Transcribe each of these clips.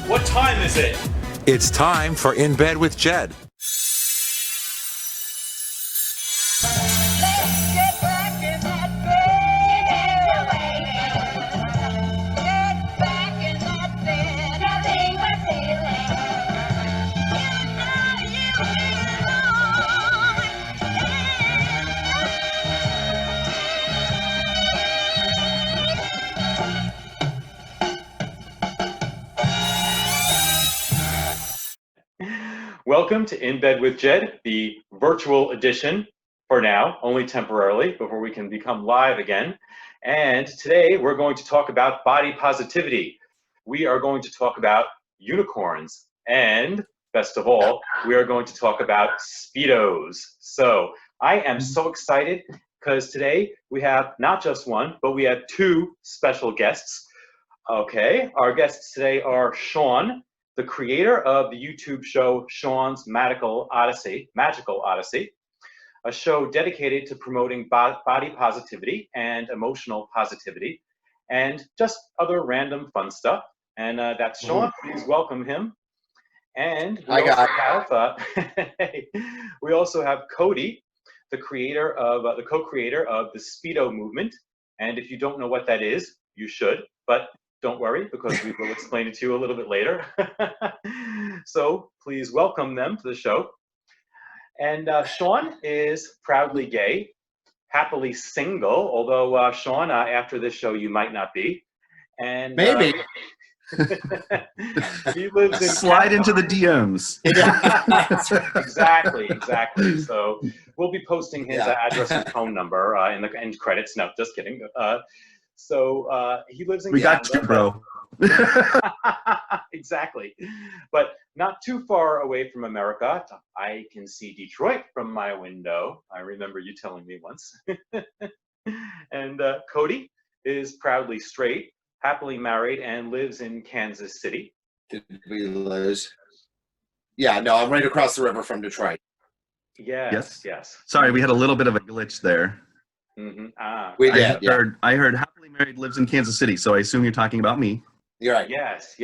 What time is it? It's time for In Bed with Jed. Welcome to In Bed with Jed, the virtual edition for now, only temporarily, before we can become live again. And today we're going to talk about body positivity. We are going to talk about unicorns. And best of all, we are going to talk about Speedos. So I am so excited because today we have not just one, but we have two special guests. Okay, our guests today are Sean, the creator of the YouTube show Sean's Magical Odyssey, a show dedicated to promoting body positivity and emotional positivity and just other random fun stuff. And that's Sean. Please welcome him. And we also have Cody, the co-creator of the Speedo Movement. And if you don't know what that is, you should, but don't worry, because we will explain it to you a little bit later. So please welcome them to the show. And Sean is proudly gay, happily single, although Sean, after this show, you might not be. And maybe. He lives in Slide into the DMs. Exactly. So we'll be posting his address and phone number in the end credits. No, just kidding. So he lives in Canada. We got you, bro. Exactly. But not too far away from America. I can see Detroit from my window. I remember you telling me once. And Cody is proudly straight, happily married, and lives in Kansas City. Did we lose? Yeah, no, I'm right across the river from Detroit. Yes. Sorry, we had a little bit of a glitch there. Mm-hmm. We did. I heard happily married, lives in Kansas City, so I assume you're talking about me. You're right. Yes.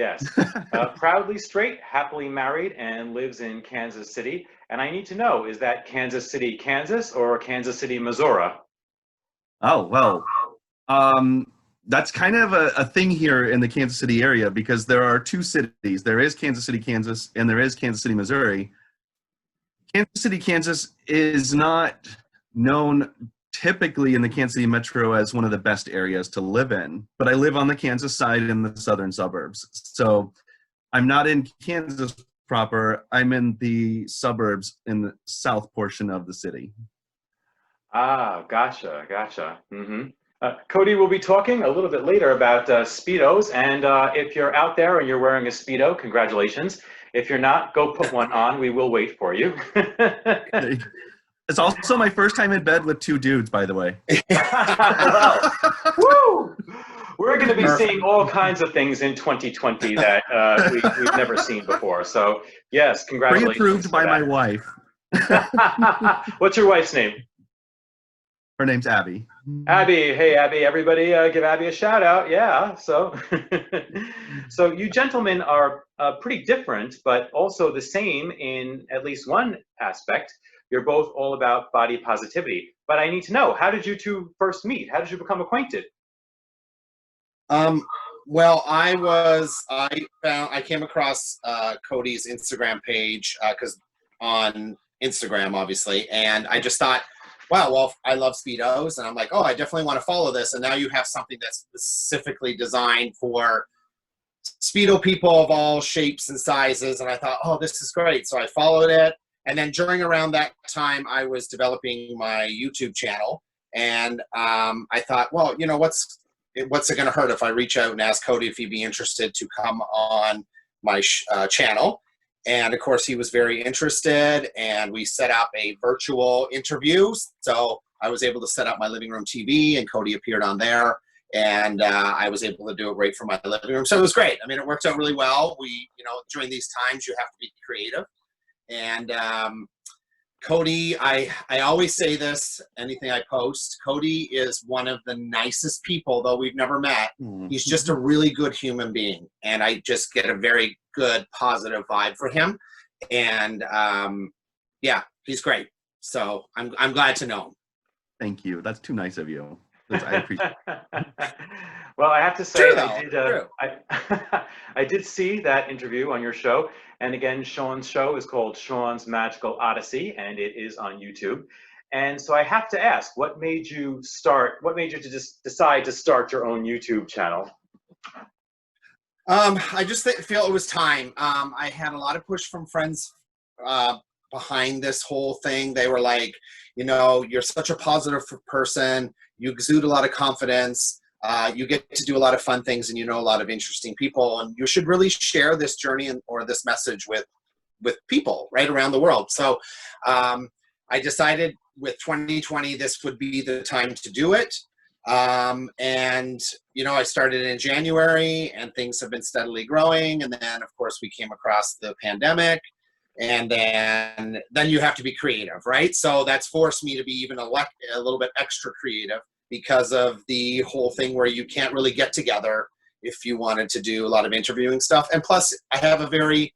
Proudly straight, happily married, and lives in Kansas City. And I need to know, is that Kansas City, Kansas, or Kansas City, Missouri? Oh, well, that's kind of a thing here in the Kansas City area because there are two cities. There is Kansas City, Kansas, and there is Kansas City, Missouri. Kansas City, Kansas is not known typically in the Kansas City metro as one of the best areas to live in, but I live on the Kansas side in the southern suburbs. So I'm not in Kansas proper, I'm in the suburbs in the south portion of the city. Gotcha. Mm-hmm. Cody will be talking a little bit later about Speedos, and if you're out there and you're wearing a Speedo, congratulations. If you're not, go put one on. We will wait for you. It's also my first time in bed with two dudes, by the way. Well, woo! We're going to be seeing all kinds of things in 2020 that we've never seen before. So, yes, congratulations. Pre-approved by my wife. What's your wife's name? Her name's Abby. Abby. Hey, Abby. Everybody give Abby a shout out. Yeah. So, so you gentlemen are pretty different, but also the same in at least one aspect. You're both all about body positivity. But I need to know, how did you two first meet? How did you become acquainted? Well, I came across Cody's Instagram page because on Instagram, obviously, and I just thought, wow, well, I love Speedos, and I'm like, oh, I definitely want to follow this. And now you have something that's specifically designed for Speedo people of all shapes and sizes, and I thought, oh, this is great. So I followed it. And then around that time, I was developing my YouTube channel, and I thought, well, you know, what's it going to hurt if I reach out and ask Cody if he'd be interested to come on my channel? And of course, he was very interested, and we set up a virtual interview. So I was able to set up my living room TV, and Cody appeared on there, and I was able to do it right from my living room. So it was great. I mean, it worked out really well. During these times, you have to be creative. And Cody, I always say this, anything I post, Cody is one of the nicest people, though we've never met. He's just a really good human being. And I just get a very good, positive vibe for him. And yeah, he's great. So I'm glad to know him. Thank you. That's too nice of you. I appreciate it. Well, I have to say, True, I did, true. I did see that interview on your show. And again, Sean's show is called Sean's Magical Odyssey, and it is on YouTube. And so I have to ask, what made you to just decide to start your own YouTube channel? I just feel it was time. I had a lot of push from friends behind this whole thing. They were like, you know, you're such a positive person. You exude a lot of confidence. You get to do a lot of fun things, and you know a lot of interesting people. And you should really share this journey or this message with people right around the world. So I decided with 2020, this would be the time to do it. And, you know, I started in January, and things have been steadily growing. And then, of course, we came across the pandemic. And then you have to be creative, right? So that's forced me to be even a little bit extra creative because of the whole thing where you can't really get together if you wanted to do a lot of interviewing stuff. And plus, I have a very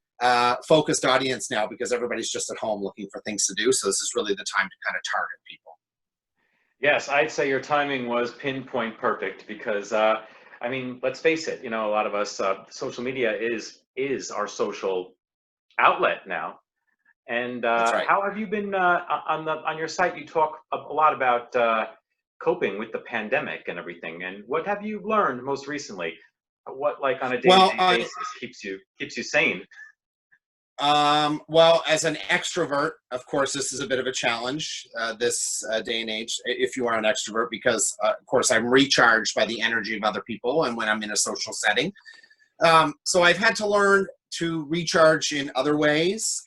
focused audience now because everybody's just at home looking for things to do. So this is really the time to kind of target people. Yes, I'd say your timing was pinpoint perfect because, I mean, let's face it, you know, a lot of us, social media is our social outlet now. And That's right. how have you been on your site? You talk a lot about coping with the pandemic and everything. And what have you learned most recently? What, like, on a day-to-day basis keeps you sane? Well, as an extrovert, of course, this is a bit of a challenge this day and age, if you are an extrovert, because, of course, I'm recharged by the energy of other people and when I'm in a social setting. So I've had to learn to recharge in other ways.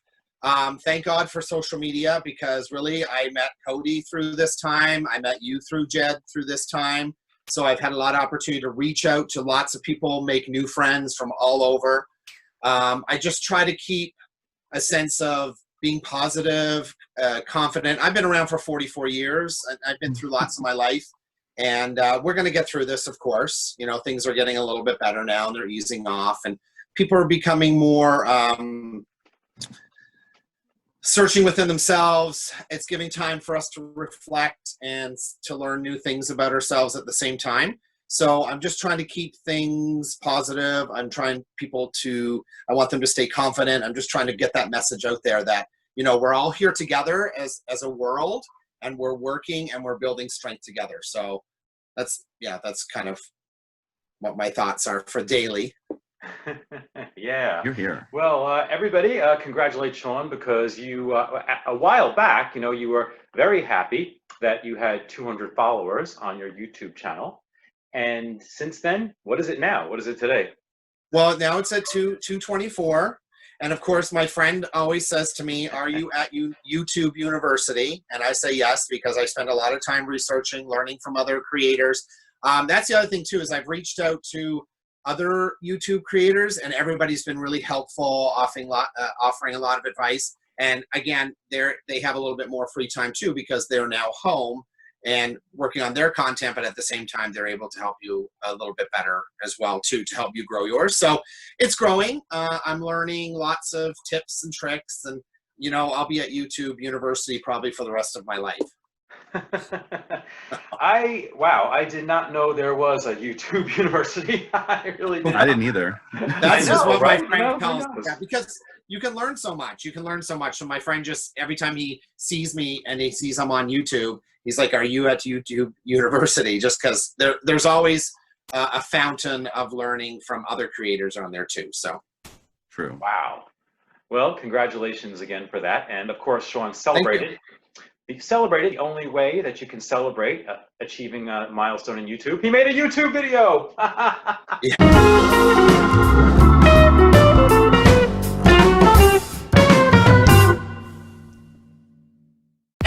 Thank God for social media, because really I met Cody through this time. I met you through Jed through this time. So I've had a lot of opportunity to reach out to lots of people, make new friends from all over. I just try to keep a sense of being positive, confident. I've been around for 44 years. I've been through lots of my life. And we're going to get through this, of course. You know, things are getting a little bit better now, and they're easing off. And people are becoming more searching within themselves. It's giving time for us to reflect and to learn new things about ourselves at the same time. So I'm just trying to keep things positive. I want them to stay confident. I'm just trying to get that message out there that, you know, we're all here together as a world, and we're working and we're building strength together. So that's kind of what my thoughts are for daily. Yeah. You're here. Well, everybody, congratulate Sean, because you, a while back, you know, you were very happy that you had 200 followers on your YouTube channel. And since then, what is it now? What is it today? Well, now it's at 224. And of course, my friend always says to me, are you at YouTube University? And I say yes, because I spend a lot of time researching, learning from other creators. That's the other thing too, is I've reached out to other YouTube creators, and everybody's been really helpful, offering a lot of advice. And again, they have a little bit more free time too, because they're now home and working on their content, but at the same time, they're able to help you a little bit better as well too, to help you grow yours. So it's growing. I'm learning lots of tips and tricks, and, you know, I'll be at YouTube University probably for the rest of my life. I did not know there was a YouTube University. I really didn't. I didn't either. That's just what right? my friend You know, tells who me. knows? Yeah, because you can learn so much. So my friend just, every time he sees me and he sees I'm on YouTube, he's like, are you at YouTube University? Just because there's always a fountain of learning from other creators on there too. So True. Wow. Well, congratulations again for that. And of course, Sean celebrated. He celebrated the only way that you can celebrate achieving a milestone in YouTube. He made a YouTube video.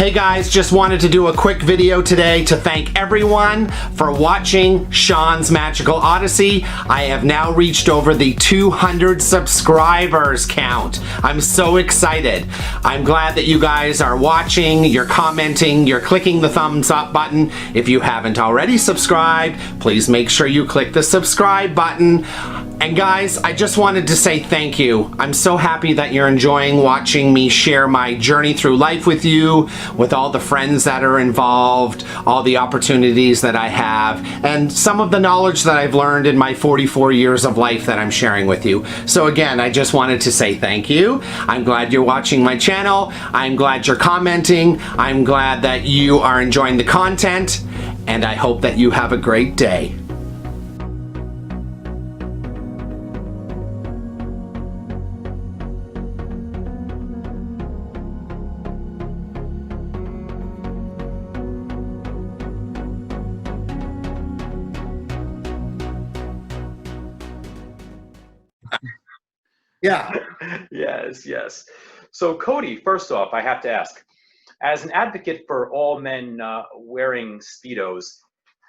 hey guys, just wanted to do a quick video today to thank everyone for watching Sean's Magical Odyssey. I have now reached over the 200 subscribers count. I'm so excited. I'm glad that you guys are watching, you're commenting, you're clicking the thumbs up button. If you haven't already subscribed, please make sure you click the subscribe button. And guys, I just wanted to say thank you. I'm so happy that you're enjoying watching me share my journey through life with you, with all the friends that are involved, all the opportunities that I have, and some of the knowledge that I've learned in my 44 years of life that I'm sharing with you. So again, I just wanted to say thank you. I'm glad you're watching my channel. I'm glad you're commenting. I'm glad that you are enjoying the content, and I hope that you have a great day. Yeah. Yes, yes. So Cody, first off, I have to ask, as an advocate for all men wearing Speedos,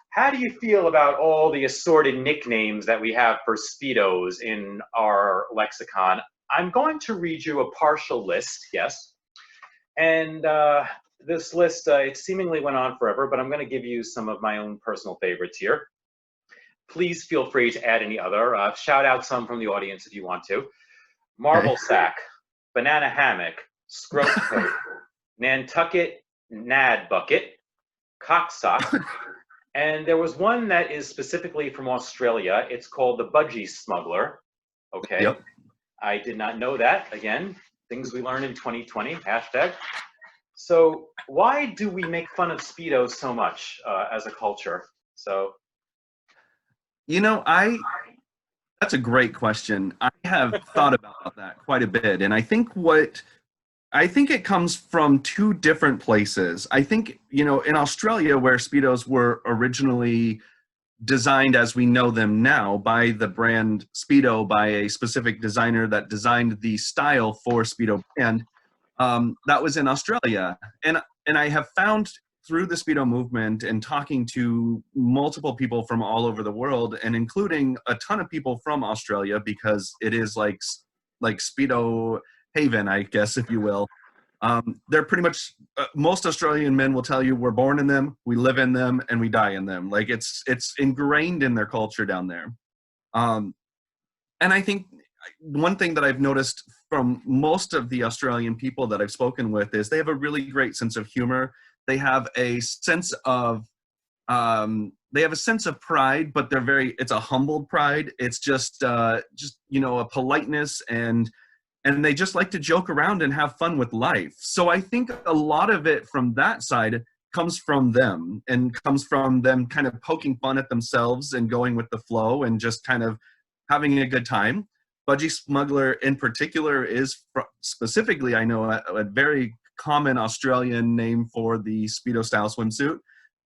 how do you feel about all the assorted nicknames that we have for Speedos in our lexicon? I'm going to read you a partial list, yes. And this list, it seemingly went on forever, but I'm going to give you some of my own personal favorites here. Please feel free to add any other. Shout out some from the audience if you want to. Marble sack, banana hammock, scrote coat, Nantucket Nad bucket, cocksock, and there was one that is specifically from Australia. It's called the budgie smuggler. Okay. Yep. I did not know that. Again, things we learned in 2020, hashtag. So why do we make fun of Speedos so much as a culture? So, You know, that's a great question. I have thought about that quite a bit, and I think it comes from two different places. I think, in Australia, where Speedos were originally designed as we know them now by the brand Speedo, by a specific designer that designed the style for Speedo brand, that was in Australia. And I have found through the Speedo movement and talking to multiple people from all over the world, and including a ton of people from Australia, because it is like Speedo haven, I guess, if you will. They're pretty much, most Australian men will tell you we're born in them, we live in them, and we die in them. Like it's ingrained in their culture down there. And I think one thing that I've noticed from most of the Australian people that I've spoken with is they have a really great sense of humor. They have a sense of pride, but it's a humbled pride. It's just a politeness, and they just like to joke around and have fun with life. So I think a lot of it from that side comes from them, and comes from them kind of poking fun at themselves and going with the flow and just kind of having a good time. Budgie smuggler in particular is specifically, I know, a very common Australian name for the Speedo style swimsuit.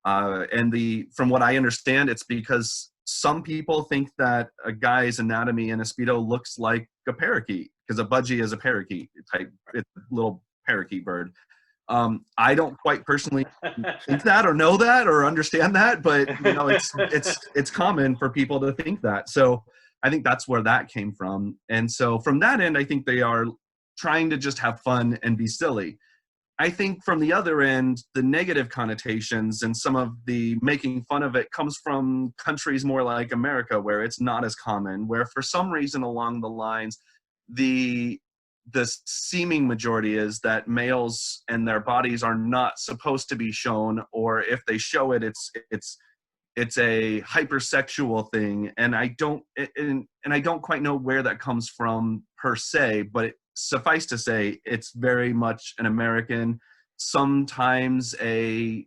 From what I understand, it's because some people think that a guy's anatomy in a Speedo looks like a parakeet, because a budgie is a parakeet type, it's a little parakeet bird. I don't quite personally think that or know that or understand that, but it's common for people to think that. So I think that's where that came from. And so from that end, I think they are trying to just have fun and be silly. I think from the other end, the negative connotations and some of the making fun of it comes from countries more like America, where it's not as common, where for some reason along the lines, the seeming majority is that males and their bodies are not supposed to be shown, or if they show it, it's a hypersexual thing. And I don't quite know where that comes from per se, but suffice to say, it's very much an American, sometimes a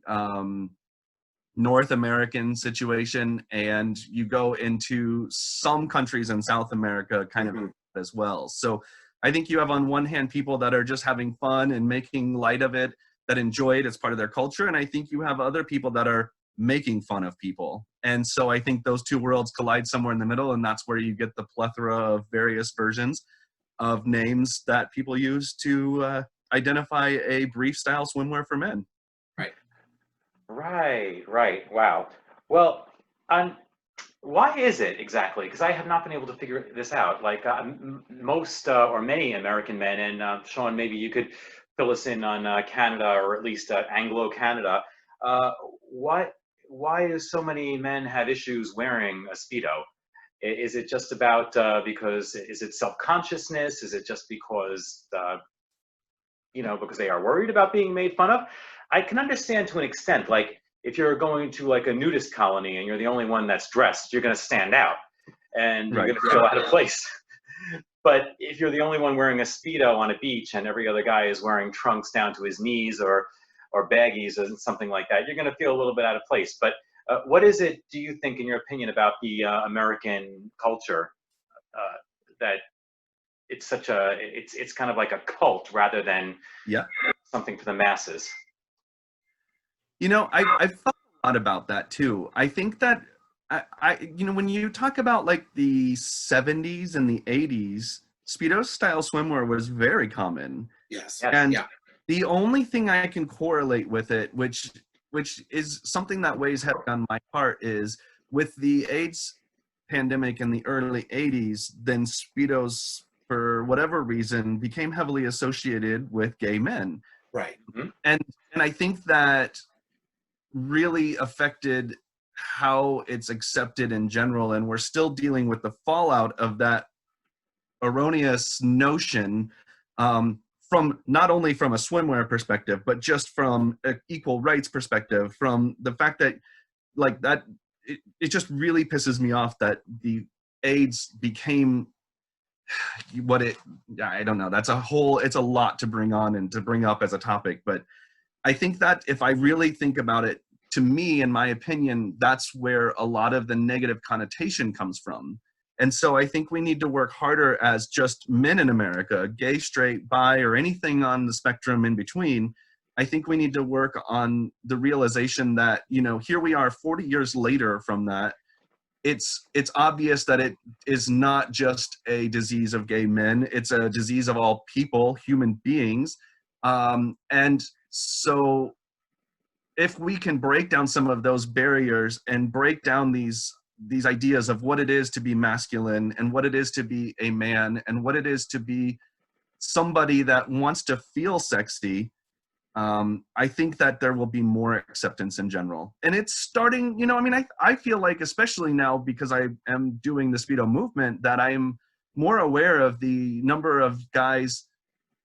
North American situation, and you go into some countries in South America kind of as well. So I think you have on one hand people that are just having fun and making light of it, that enjoy it as part of their culture, and I think you have other people that are making fun of people. And so I think those two worlds collide somewhere in the middle, and that's where you get the plethora of various versions of names that people use to identify a brief style swimwear for men. Right. Wow. Well, why is it exactly? Because I have not been able to figure this out. Like most or many American men, and Sean, maybe you could fill us in on Canada, or at least Anglo-Canada. Why do so many men have issues wearing a Speedo? Is it just about because is it self-consciousness? Is it just because because they are worried about being made fun of? I can understand to an extent, like if you're going to like a nudist colony and you're the only one that's dressed, you're going to stand out and you're going to feel out of place. But if you're the only one wearing a Speedo on a beach and every other guy is wearing trunks down to his knees or baggies or something like that, you're going to feel a little bit out of place. But what is it, do you think, in your opinion, about the American culture that it's such a, it's kind of like a cult rather than something for the masses? You know, I've thought a lot about that too. I think that when you talk about like the 70s and the 80s, Speedo style swimwear was very common. Yes. And the only thing I can correlate with it, which is something that weighs heavy on my part, is with the AIDS pandemic in the early 80s, then Speedos, for whatever reason, became heavily associated with gay men. Right. Mm-hmm. And I think that really affected how it's accepted in general, and we're still dealing with the fallout of that erroneous notion, from not only from a swimwear perspective, but just from an equal rights perspective, from the fact that like that it just really pisses me off that the AIDS became what I don't know, it's a lot to bring on and to bring up as a topic. But I think that if I really think about it, to me, in my opinion, that's where a lot of the negative connotation comes from. And so I think we need to work harder as just men in America, gay, straight, bi, or anything on the spectrum in between. I think we need to work on the realization that, here we are 40 years later from that. It's obvious that it is not just a disease of gay men. It's a disease of all people, human beings. And so if we can break down some of those barriers and break down these ideas of what it is to be masculine and what it is to be a man and what it is to be somebody that wants to feel sexy, I think that there will be more acceptance in general. And it's starting, I feel like, especially now because I am doing the Speedo movement, that I'm more aware of the number of guys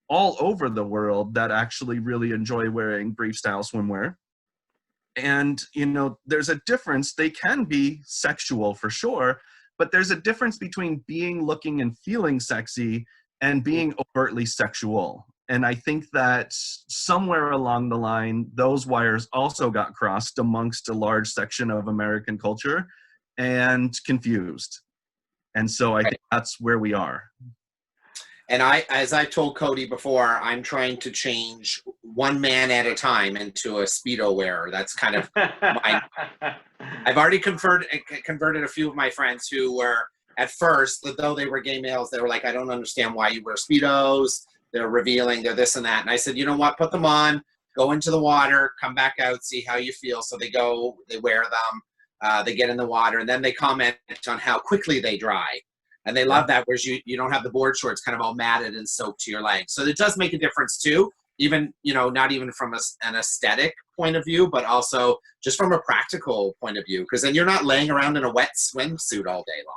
all over the world that actually really enjoy wearing brief style swimwear. And, there's a difference. They can be sexual for sure, but there's a difference between being, looking, and feeling sexy and being overtly sexual. And I think that somewhere along the line, those wires also got crossed amongst a large section of American culture and confused. And so I think that's where we are. And as I told Cody before, I'm trying to change one man at a time into a Speedo wearer. That's kind of I've already converted a few of my friends who were, at first, though they were gay males, they were like, I don't understand why you wear Speedos. They're revealing, they're this and that. And I said, you know what, put them on, go into the water, come back out, see how you feel. So they go, they wear them, they get in the water, and then they comment on how quickly they dry. And they love that, whereas you don't have the board shorts kind of all matted and soaked to your legs. So it does make a difference too, even, not even from an aesthetic point of view, but also just from a practical point of view, because then you're not laying around in a wet swimsuit all day long.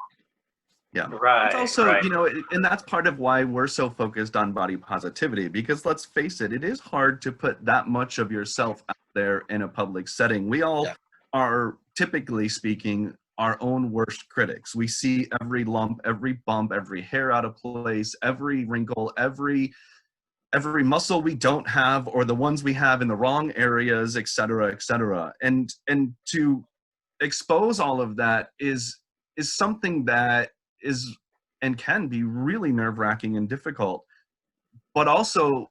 Yeah. Right. It's also, right. And that's part of why we're so focused on body positivity, because let's face it is hard to put that much of yourself out there in a public setting. We all are, typically speaking, our own worst critics. We see every lump, every bump, every hair out of place, every wrinkle, every muscle we don't have, or the ones we have in the wrong areas, et cetera, et cetera. And to expose all of that is something that is and can be really nerve-wracking and difficult. But also,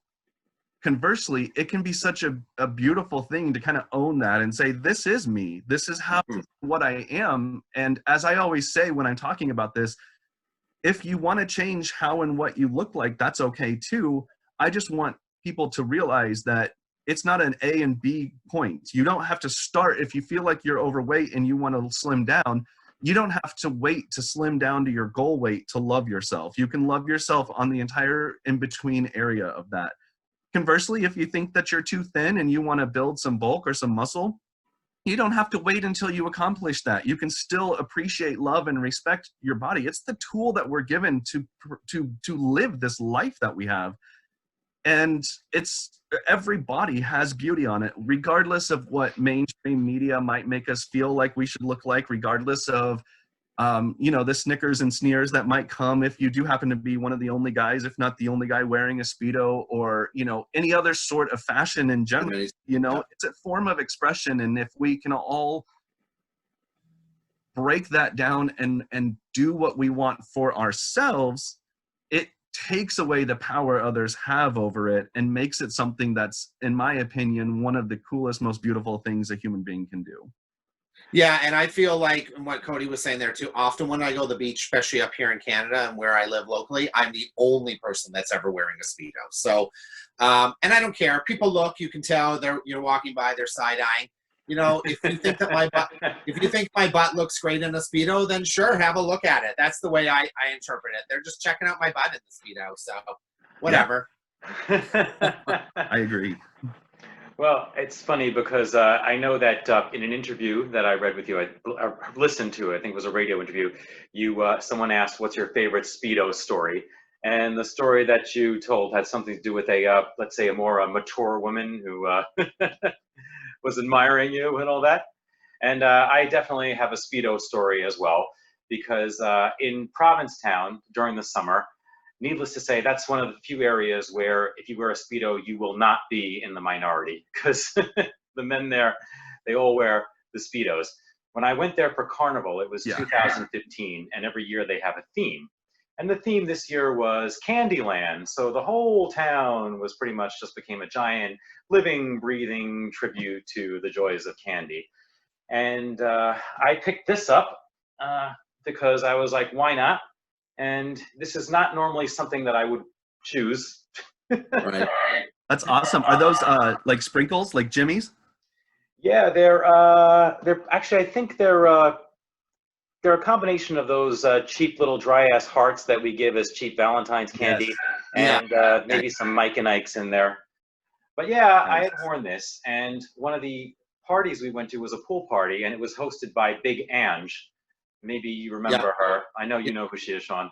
conversely, it can be such a beautiful thing to kind of own that and say, this is me. This is what I am. And as I always say when I'm talking about this, if you want to change how and what you look like, that's okay too. I just want people to realize that it's not an A and B point. You don't have to start, if you feel like you're overweight and you want to slim down, you don't have to wait to slim down to your goal weight to love yourself. You can love yourself on the entire in-between area of that. Conversely, if you think that you're too thin and you want to build some bulk or some muscle, You don't have to wait until you accomplish that. You can still appreciate, love, and respect your body. It's the tool that we're given to live this life that we have. And every body has beauty on it, regardless of what mainstream media might make us feel like we should look like, regardless of the snickers and sneers that might come if you do happen to be one of the only guys, if not the only guy wearing a Speedo, or, any other sort of fashion in general. It's a form of expression. And if we can all break that down and do what we want for ourselves, it takes away the power others have over it and makes it something that's, in my opinion, one of the coolest, most beautiful things a human being can do. Yeah, and I feel like what Cody was saying there too, often when I go to the beach, especially up here in Canada and where I live locally, I'm the only person that's ever wearing a Speedo. So, and I don't care. People look, you can tell you're walking by, they're side-eyeing. If you think that my butt looks great in a Speedo, then sure, have a look at it. That's the way I interpret it. They're just checking out my butt in the Speedo, so whatever. I agree. Well, it's funny because I know that in an interview that I read with you, I listened to, I think it was a radio interview, someone asked, what's your favorite Speedo story? And the story that you told had something to do with let's say, a more mature woman who was admiring you and all that. And I definitely have a Speedo story as well, because in Provincetown during the summer, needless to say, that's one of the few areas where if you wear a Speedo, you will not be in the minority, because the men there, they all wear the Speedos. When I went there for Carnival, it was 2015, and every year they have a theme. And the theme this year was Candyland. So the whole town was pretty much just became a giant living, breathing tribute to the joys of candy. And I picked this up because I was like, why not? And this is not normally something that I would choose. Right. That's awesome. Are those like sprinkles, like Jimmy's? Yeah, they're actually, I think they're a combination of those cheap little dry ass hearts that we give as cheap Valentine's candy, and maybe some Mike and Ike's in there. But yeah, I had worn this, and one of the parties we went to was a pool party, and it was hosted by Big Ange. Maybe you remember her. I know you know who she is, Sean.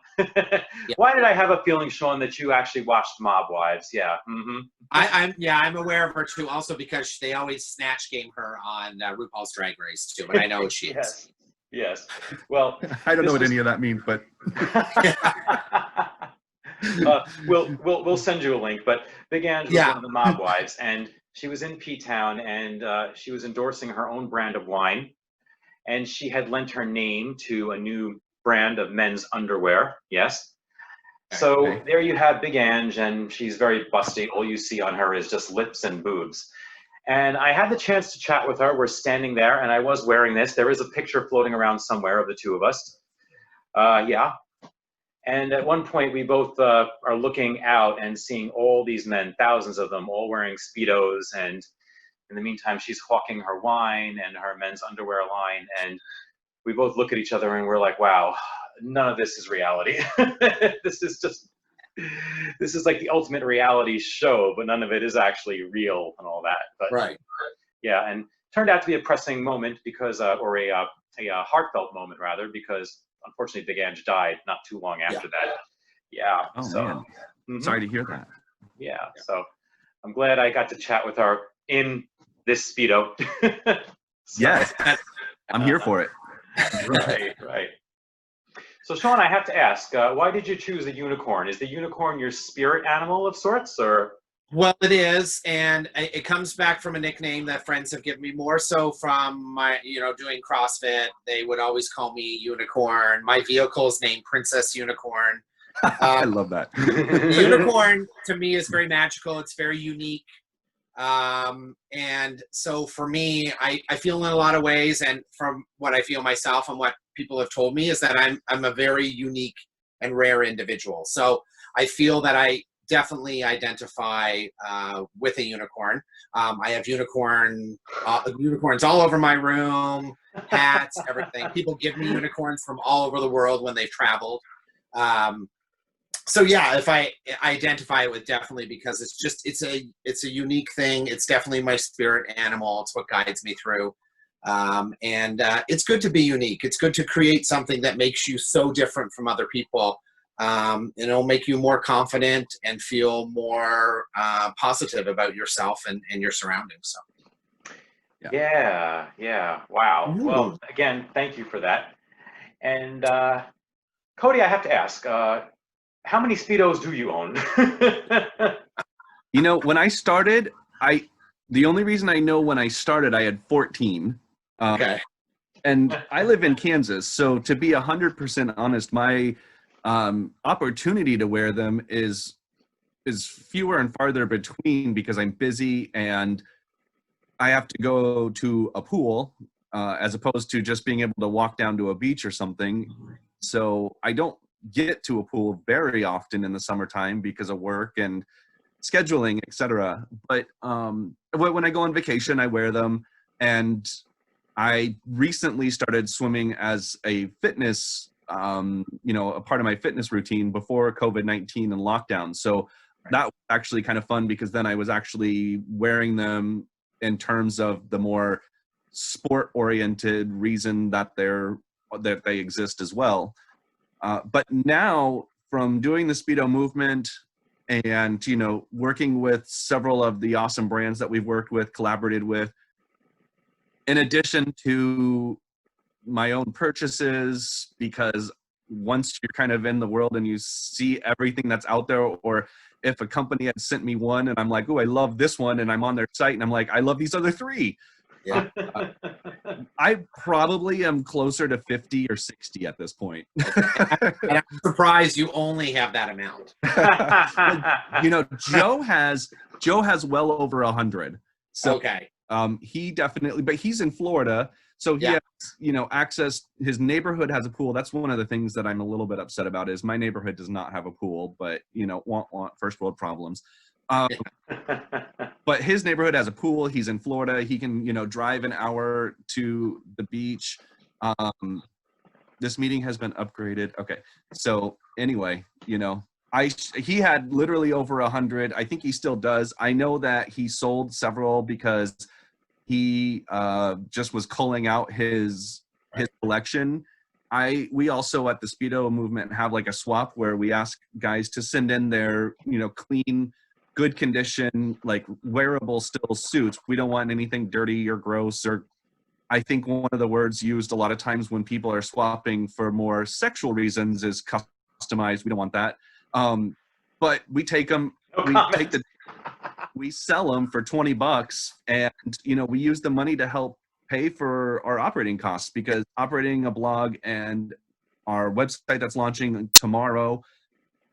Why did I have a feeling, Sean, that you actually watched Mob Wives? Yeah. Mm-hmm. I'm aware of her too, also because they always snatch game her on RuPaul's Drag Race too, and I know who she is. Yes. Well, I don't know what any of that means, but we'll send you a link. But Big Ange was one of the Mob Wives, and she was in P-Town, and she was endorsing her own brand of wine. And she had lent her name to a new brand of men's underwear. Yes. So there you have Big Ange, and she's very busty. All you see on her is just lips and boobs. And I had the chance to chat with her. We're standing there, and I was wearing this. There is a picture floating around somewhere of the two of us. And at one point, we both are looking out and seeing all these men, thousands of them, all wearing Speedos, and in the meantime, she's hawking her wine and her men's underwear line, and we both look at each other and we're like, wow, none of this is reality. This is like the ultimate reality show, but none of it is actually real and all that. But yeah, and turned out to be a pressing moment because, or a heartfelt moment rather, because unfortunately Big Ange died not too long after that. Yeah. Man. Sorry to hear that. Yeah. So I'm glad I got to chat with her in this Speedo. Yes, I'm here for it. Right. So Sean, I have to ask, why did you choose the unicorn? Is the unicorn your spirit animal of sorts, or? Well, it is, and it comes back from a nickname that friends have given me, more so from my, doing CrossFit. They would always call me Unicorn. My vehicle is named Princess Unicorn. I love that. Unicorn to me is very magical. It's very unique. And so for me, I feel in a lot of ways, and from what I feel myself and what people have told me, is that I'm a very unique and rare individual. So I feel that I definitely identify with a unicorn. I have unicorns all over my room, hats, everything. People give me unicorns from all over the world when they've traveled. So yeah, if I identify it with, definitely, because it's a unique thing. It's definitely my spirit animal. It's what guides me through. It's good to be unique. It's good to create something that makes you so different from other people. It'll make you more confident and feel more positive about yourself and your surroundings. So. Yeah. Wow. Well, again, thank you for that. And Cody, I have to ask, how many Speedos do you own? You know, when I started, the only reason I know when I started, I had 14. Okay. And I live in Kansas, so to be 100% honest, my opportunity to wear them is fewer and farther between because I'm busy and I have to go to a pool as opposed to just being able to walk down to a beach or something. So I don't get to a pool very often in the summertime because of work and scheduling, etc. But when I go on vacation, I wear them. And I recently started swimming as a fitness, a part of my fitness routine before COVID-19 and lockdown. So that was actually kind of fun because then I was actually wearing them in terms of the more sport-oriented reason that they exist as well. But now, from doing the Speedo movement and working with several of the awesome brands that we've worked with, collaborated with, in addition to my own purchases, because once you're kind of in the world and you see everything that's out there, or if a company had sent me one and I'm like, oh, I love this one, and I'm on their site and I'm like, I love these other three. Yeah. I probably am closer to 50 or 60 at this point. And I'm surprised you only have that amount. Joe has well over 100. So okay. He definitely, but he's in Florida, so he has, access. His neighborhood has a pool. That's one of the things that I'm a little bit upset about is my neighborhood does not have a pool, but want first world problems. But his neighborhood has a pool. He's in Florida. He can, drive an hour to the beach. This meeting has been upgraded. Okay. So anyway, he had literally over 100. I think he still does. I know that he sold several because he just was culling out his collection. We also at the Speedo movement have like a swap where we ask guys to send in their, clean, good condition, like wearable still suits. We don't want anything dirty or gross, or I think one of the words used a lot of times when people are swapping for more sexual reasons is customized. We don't want that. But we take them, we sell them for $20, and we use the money to help pay for our operating costs, because operating a blog and our website that's launching tomorrow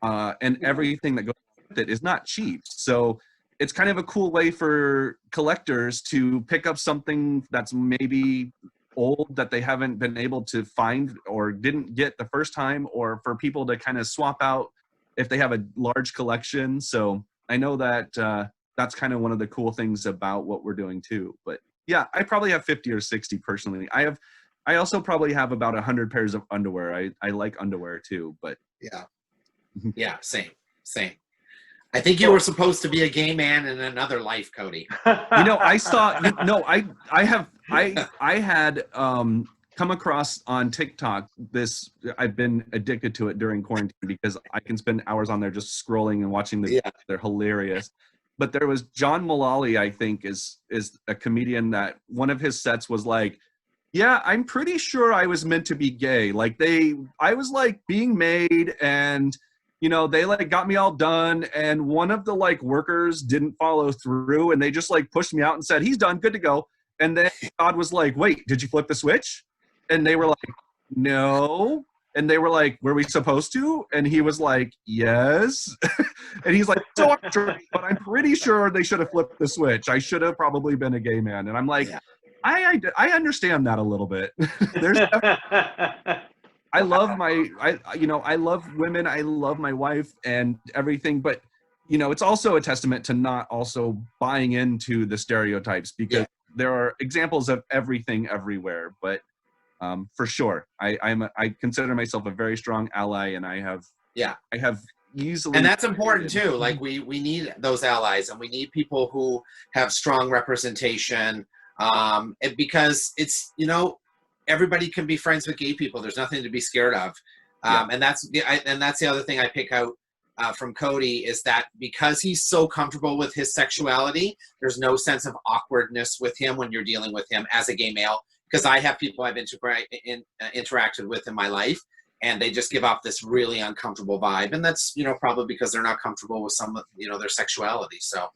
and everything that goes with it is not cheap. So it's kind of a cool way for collectors to pick up something that's maybe old that they haven't been able to find or didn't get the first time, or for people to kind of swap out if they have a large collection. So I know that that's kind of one of the cool things about what we're doing too. But yeah, I probably have 50 or 60 personally. I also probably have about 100 pairs of underwear. I like underwear too, but yeah, same. I think you were supposed to be a gay man in another life, Cody. I saw, I had come across on TikTok this. I've been addicted to it during quarantine because I can spend hours on there just scrolling and watching the videos. They're hilarious. But there was John Mullally, I think, is a comedian that one of his sets was like, yeah, I'm pretty sure I was meant to be gay. Like I was like being made, and they like got me all done, and one of the like workers didn't follow through, and they just like pushed me out and said, he's done, good to go. And then God was like, wait, did you flip the switch? And they were like, no. And they were like, were we supposed to? And he was like, yes. And he's like, so I'm sure, but I'm pretty sure they should have flipped the switch. I should have probably been a gay man. And I'm like, I understand that a little bit. I love I love women. I love my wife and everything. But, it's also a testament to not also buying into the stereotypes, because there are examples of everything everywhere. But for sure, I consider myself a very strong ally, and I have easily, and that's important too. Like we need those allies, and we need people who have strong representation Because it's, you know, everybody can be friends with gay people. There's nothing to be scared of. And that's the other thing I pick out from Cody, is that because he's so comfortable with his sexuality, there's no sense of awkwardness with him when you're dealing with him as a gay male. Because I have people I've interacted with in my life, and they just give off this really uncomfortable vibe, and that's, you know, probably because they're not comfortable with some, you know, their sexuality. So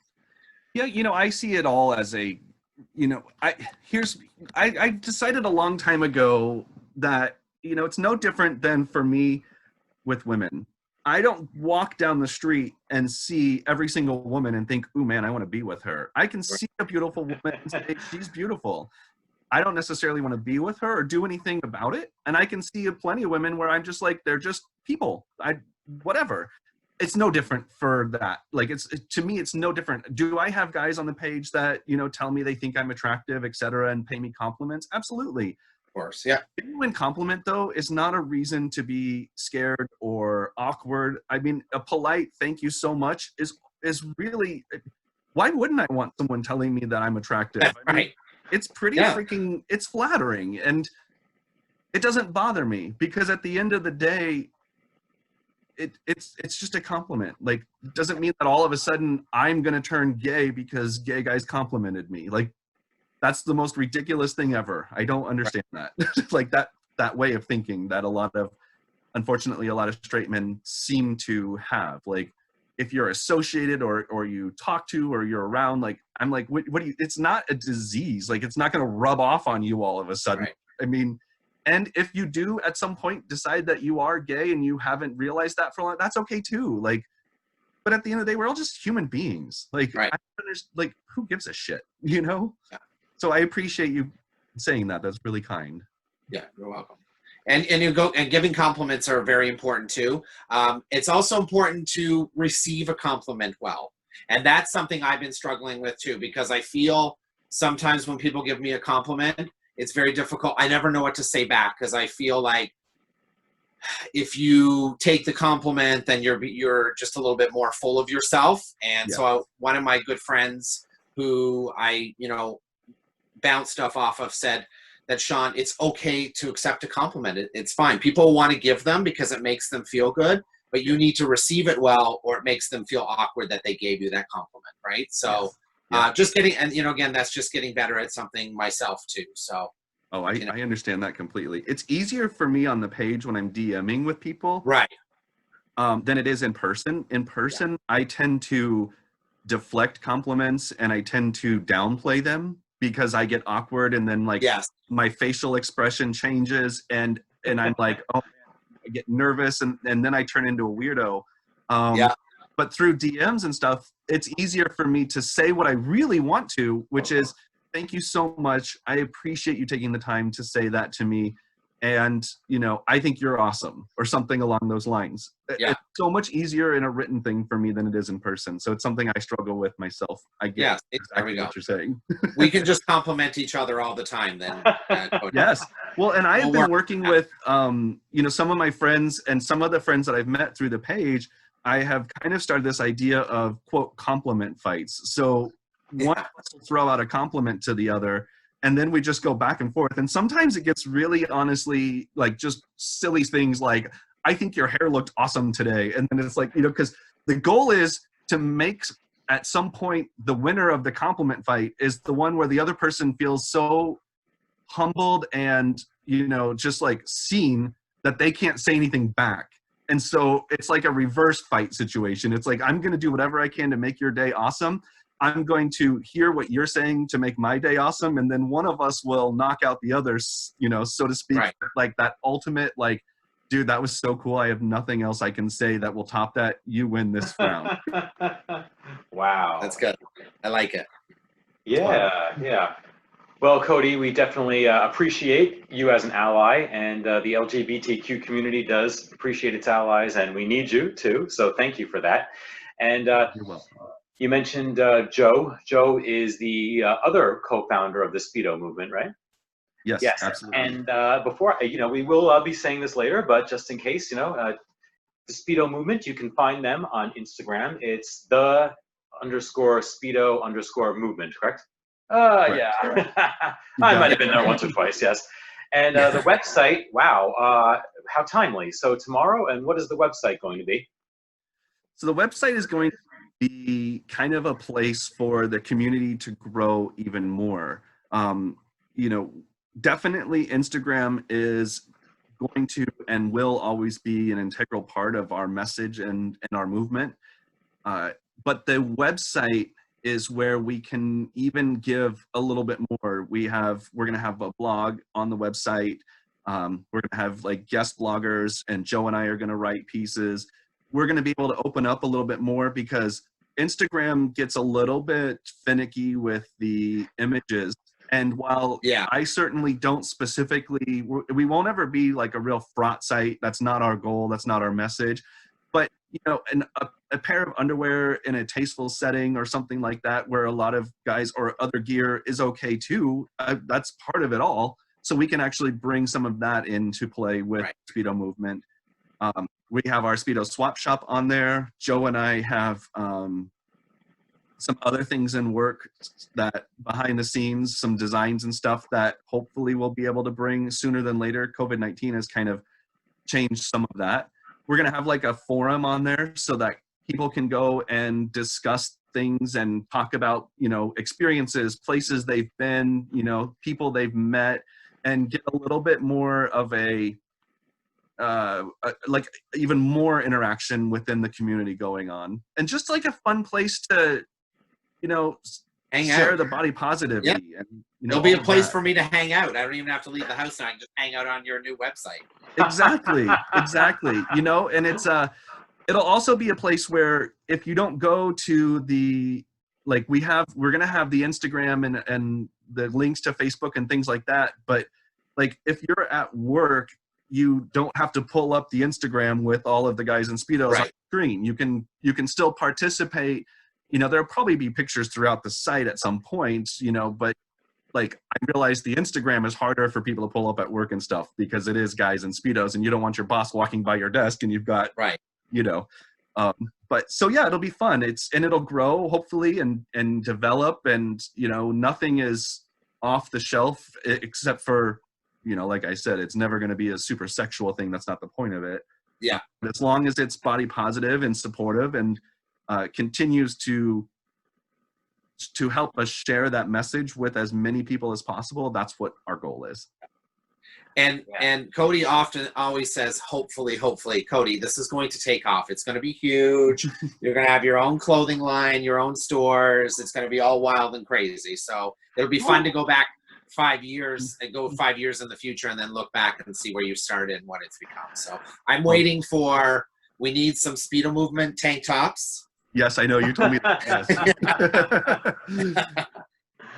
yeah, you know, I see it all as a, you know, I decided a long time ago that, you know, it's no different than for me with women. I don't walk down the street and see every single woman and think, ooh, man, I want to be with her. I can see a beautiful woman and say, she's beautiful. I don't necessarily want to be with her or do anything about it. And I can see plenty of women where I'm just like, they're just people. Whatever. It's no different for that. Like, to me, it's no different. Do I have guys on the page that, you know, tell me they think I'm attractive, et cetera, and pay me compliments? Absolutely. of course, yeah. Genuine compliment, though, is not a reason to be scared or awkward. I mean, a polite thank you so much is really, why wouldn't I want someone telling me that I'm attractive? I mean, Right. it's pretty freaking, it's flattering, and it doesn't bother me, because at the end of the day, it's just a compliment. Like, it doesn't mean that all of a sudden I'm going to turn gay because gay guys complimented me. Like, that's the most ridiculous thing ever. I don't understand that. Like, that way of thinking that unfortunately, a lot of straight men seem to have. Like, if you're associated or you talk to or you're around, like, I'm like, what do you, it's not a disease. Like, it's not going to rub off on you all of a sudden. Right. I mean, and if you do at some point decide that you are gay and you haven't realized that for a long, that's okay too. Like, but at the end of the day, we're all just human beings. Like, Right. like, who gives a shit, you know? Yeah. So I appreciate you saying that. That's really kind. Yeah, you're welcome. And giving compliments are very important too. It's also important to receive a compliment well, and that's something I've been struggling with too, because I feel sometimes when people give me a compliment, it's very difficult. I never know what to say back, because I feel like if you take the compliment, then you're just a little bit more full of yourself. And so one of my good friends who I, you know, bounce stuff off of said that, Sean, it's okay to accept a compliment. It's fine. People want to give them because it makes them feel good, but you need to receive it well, or it makes them feel awkward that they gave you that compliment, right? So just getting, and, you know, again, that's just getting better at something myself too. So. Oh, I understand that completely. It's easier for me on the page when I'm DMing with people. Right. Than it is in person. In person, I tend to deflect compliments and I tend to downplay them, because I get awkward, and then, like, my facial expression changes, and I'm like, oh, I get nervous, and then I turn into a weirdo. But through DMs and stuff, it's easier for me to say what I really want to, which is, thank you so much. I appreciate you taking the time to say that to me. And, you know, I think you're awesome, or something along those lines. It's so much easier in a written thing for me than it is in person. So it's something I struggle with myself. I get exactly what you're saying. We can just compliment each other all the time then. Yes. Well, and I've been working with, you know, some of my friends and some of the friends that I've met through the page. I have kind of started this idea of, quote, compliment fights. So one will throw out a compliment to the other, and then we just go back and forth. And sometimes it gets really, honestly, like, just silly things like, I think your hair looked awesome today. And then it's like, you know, because the goal is to make, at some point, the winner of the compliment fight is the one where the other person feels so humbled and, you know, just like seen that they can't say anything back. And so it's like a reverse fight situation. It's like, I'm going to do whatever I can to make your day awesome. I'm going to hear what you're saying to make my day awesome. And then one of us will knock out the others, you know, so to speak, like that ultimate, like, dude, that was so cool. I have nothing else I can say that will top that. You win this round. Wow. That's good. I like it. Yeah. Well, Cody, we definitely appreciate you as an ally, and the LGBTQ community does appreciate its allies, and we need you too. So thank you for that. And You're welcome. You mentioned Joe. Joe is the other co-founder of the Speedo Movement, right? Yes, absolutely. And before, you know, we will be saying this later, but just in case, you know, the Speedo Movement, you can find them on Instagram. It's the _Speedo_movement, correct? Yeah. You I got might it. have been there once or twice, yes. And the website, wow, how timely. So tomorrow, and what is the website going to be? So the website is going to be kind of a place for the community to grow even more. You know, definitely Instagram is going to and will always be an integral part of our message and our movement. But the website is where we can even give a little bit more. We're going to have a blog on the website. We're going to have like guest bloggers, and Joe and I are going to write pieces. We're going to be able to open up a little bit more because Instagram gets a little bit finicky with the images. And while I certainly don't specifically, we won't ever be like a real fraught site. That's not our goal. That's not our message. But, you know, a pair of underwear in a tasteful setting or something like that, where a lot of guys or other gear is okay too. That's part of it all. So we can actually bring some of that into play with Speedo Movement. We have our Speedo swap shop on there. Joe and I have some other things in work that behind the scenes, some designs and stuff that hopefully we'll be able to bring sooner than later. COVID-19 has kind of changed some of that. We're going to have like a forum on there so that people can go and discuss things and talk about, you know, experiences, places they've been, you know, people they've met, and get a little bit more of a like even more interaction within the community going on, and just like a fun place to, you know, share the body positivity. And, you know, it'll be a place for me to hang out. I don't even have to leave the house now. I can just hang out on your new website. Exactly. You know, and it's it'll also be a place where if you don't go to the, like we're going to have the Instagram and the links to Facebook and things like that. But like if you're at work, you don't have to pull up the Instagram with all of the guys in Speedos on the screen. You can still participate. You know, there'll probably be pictures throughout the site at some points, you know, but like I realize the Instagram is harder for people to pull up at work and stuff because it is guys in Speedos and you don't want your boss walking by your desk and you've got, you know, but so yeah, it'll be fun. And it'll grow hopefully and develop, and, you know, nothing is off the shelf except for, you know, like I said, it's never going to be a super sexual thing. That's not the point of it. Yeah. But as long as it's body positive and supportive and continues to help us share that message with as many people as possible, that's what our goal is. And Cody always says, hopefully, Cody, this is going to take off. It's going to be huge. You're going to have your own clothing line, your own stores. It's going to be all wild and crazy. So it'll be fun to go back 5 years and go 5 years in the future and then look back and see where you started and what it's become. So I'm waiting we need some Speedo Movement tank tops. Yes, I know. You told me that. Yes.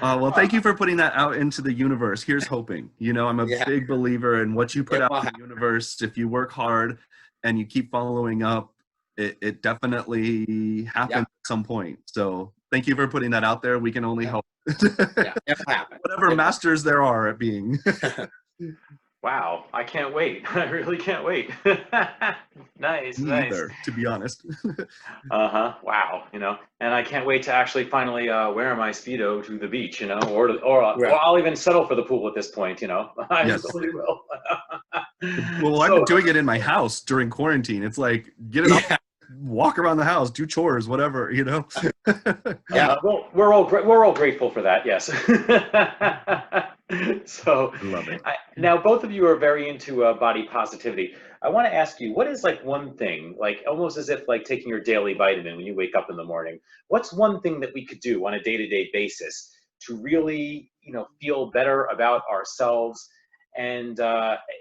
Well, thank you for putting that out into the universe. Here's hoping. You know, I'm a big believer in what you put out in the universe. If you work hard and you keep following up, it definitely happens at some point. So thank you for putting that out there. We can only hope. It'll happen. Whatever masters there are at being. Wow, I can't wait. I really can't wait. Nice. Neither, to be honest. Wow. You know, and I can't wait to actually finally wear my Speedo to the beach. You know, or I'll even settle for the pool at this point. You know, I really will. Well, I've been doing it in my house during quarantine. It's like get it up, walk around the house, do chores, whatever. You know. Well, we're all grateful for that. Yes. So love it. Now both of you are very into body positivity. I want to ask you, what is like one thing, like almost as if like taking your daily vitamin when you wake up in the morning, what's one thing that we could do on a day-to-day basis to really, you know, feel better about ourselves and,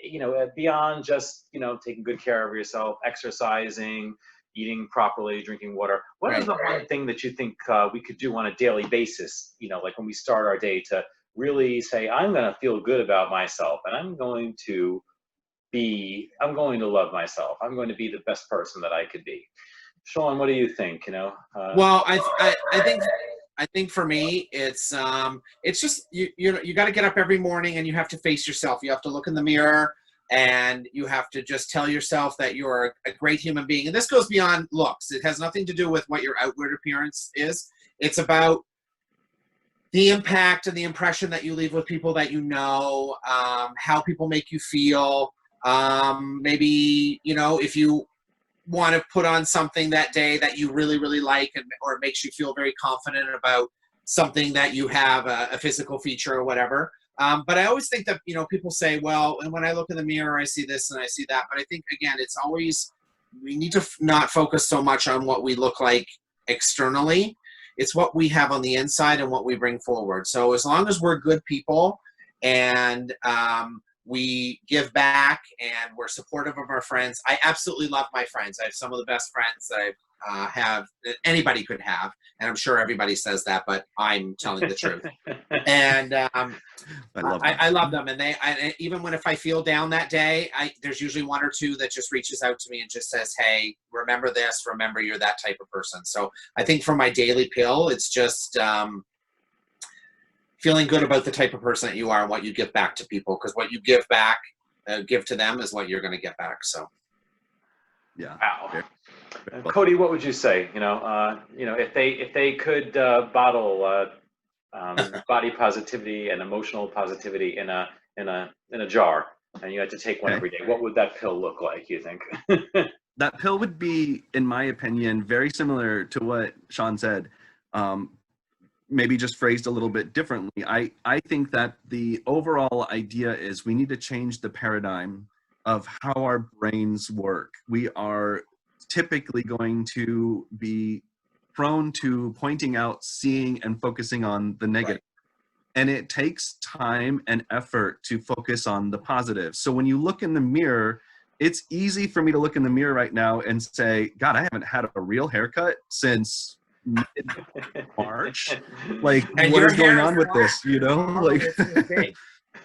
you know, beyond just, you know, taking good care of yourself, exercising, eating properly, drinking water. What is the one thing that you think we could do on a daily basis, you know, like when we start our day to really say, I'm going to feel good about myself and I'm going to love myself. I'm going to be the best person that I could be. Sean, what do you think? You know? Well, I think for me, it's just, you got to get up every morning and you have to face yourself. You have to look in the mirror and you have to just tell yourself that you're a great human being. And this goes beyond looks. It has nothing to do with what your outward appearance is. It's about the impact and the impression that you leave with people that you know, how people make you feel. Maybe, you know, if you want to put on something that day that you really, really like, or it makes you feel very confident about something that you have, a physical feature or whatever. But I always think that, you know, people say, well, and when I look in the mirror, I see this and I see that. But I think, again, it's always, we need to not focus so much on what we look like externally. It's what we have on the inside and what we bring forward. So as long as we're good people and we give back and we're supportive of our friends. I absolutely love my friends. I have some of the best friends that I have that anybody could have. And I'm sure everybody says that, but I'm telling the truth. And I love them. And even if I feel down that day, there's usually one or two that just reaches out to me and just says, hey, remember this, remember you're that type of person. So I think for my daily pill, it's just feeling good about the type of person that you are and what you give back to people, because what you give back, give to them is what you're going to get back. So, yeah. Wow. Cody, what would you say? You know, if they could bottle body positivity and emotional positivity in a jar, and you had to take one every day, what would that pill look like? You think? That pill would be, in my opinion, very similar to what Sean said. Maybe just phrased a little bit differently. I think that the overall idea is we need to change the paradigm of how our brains work. We are typically going to be prone to pointing out, seeing, and focusing on the negative. Right. And it takes time and effort to focus on the positive. So when you look in the mirror, it's easy for me to look in the mirror right now and say, God, I haven't had a real haircut since March. Like, and what is going on with this, you know? Like,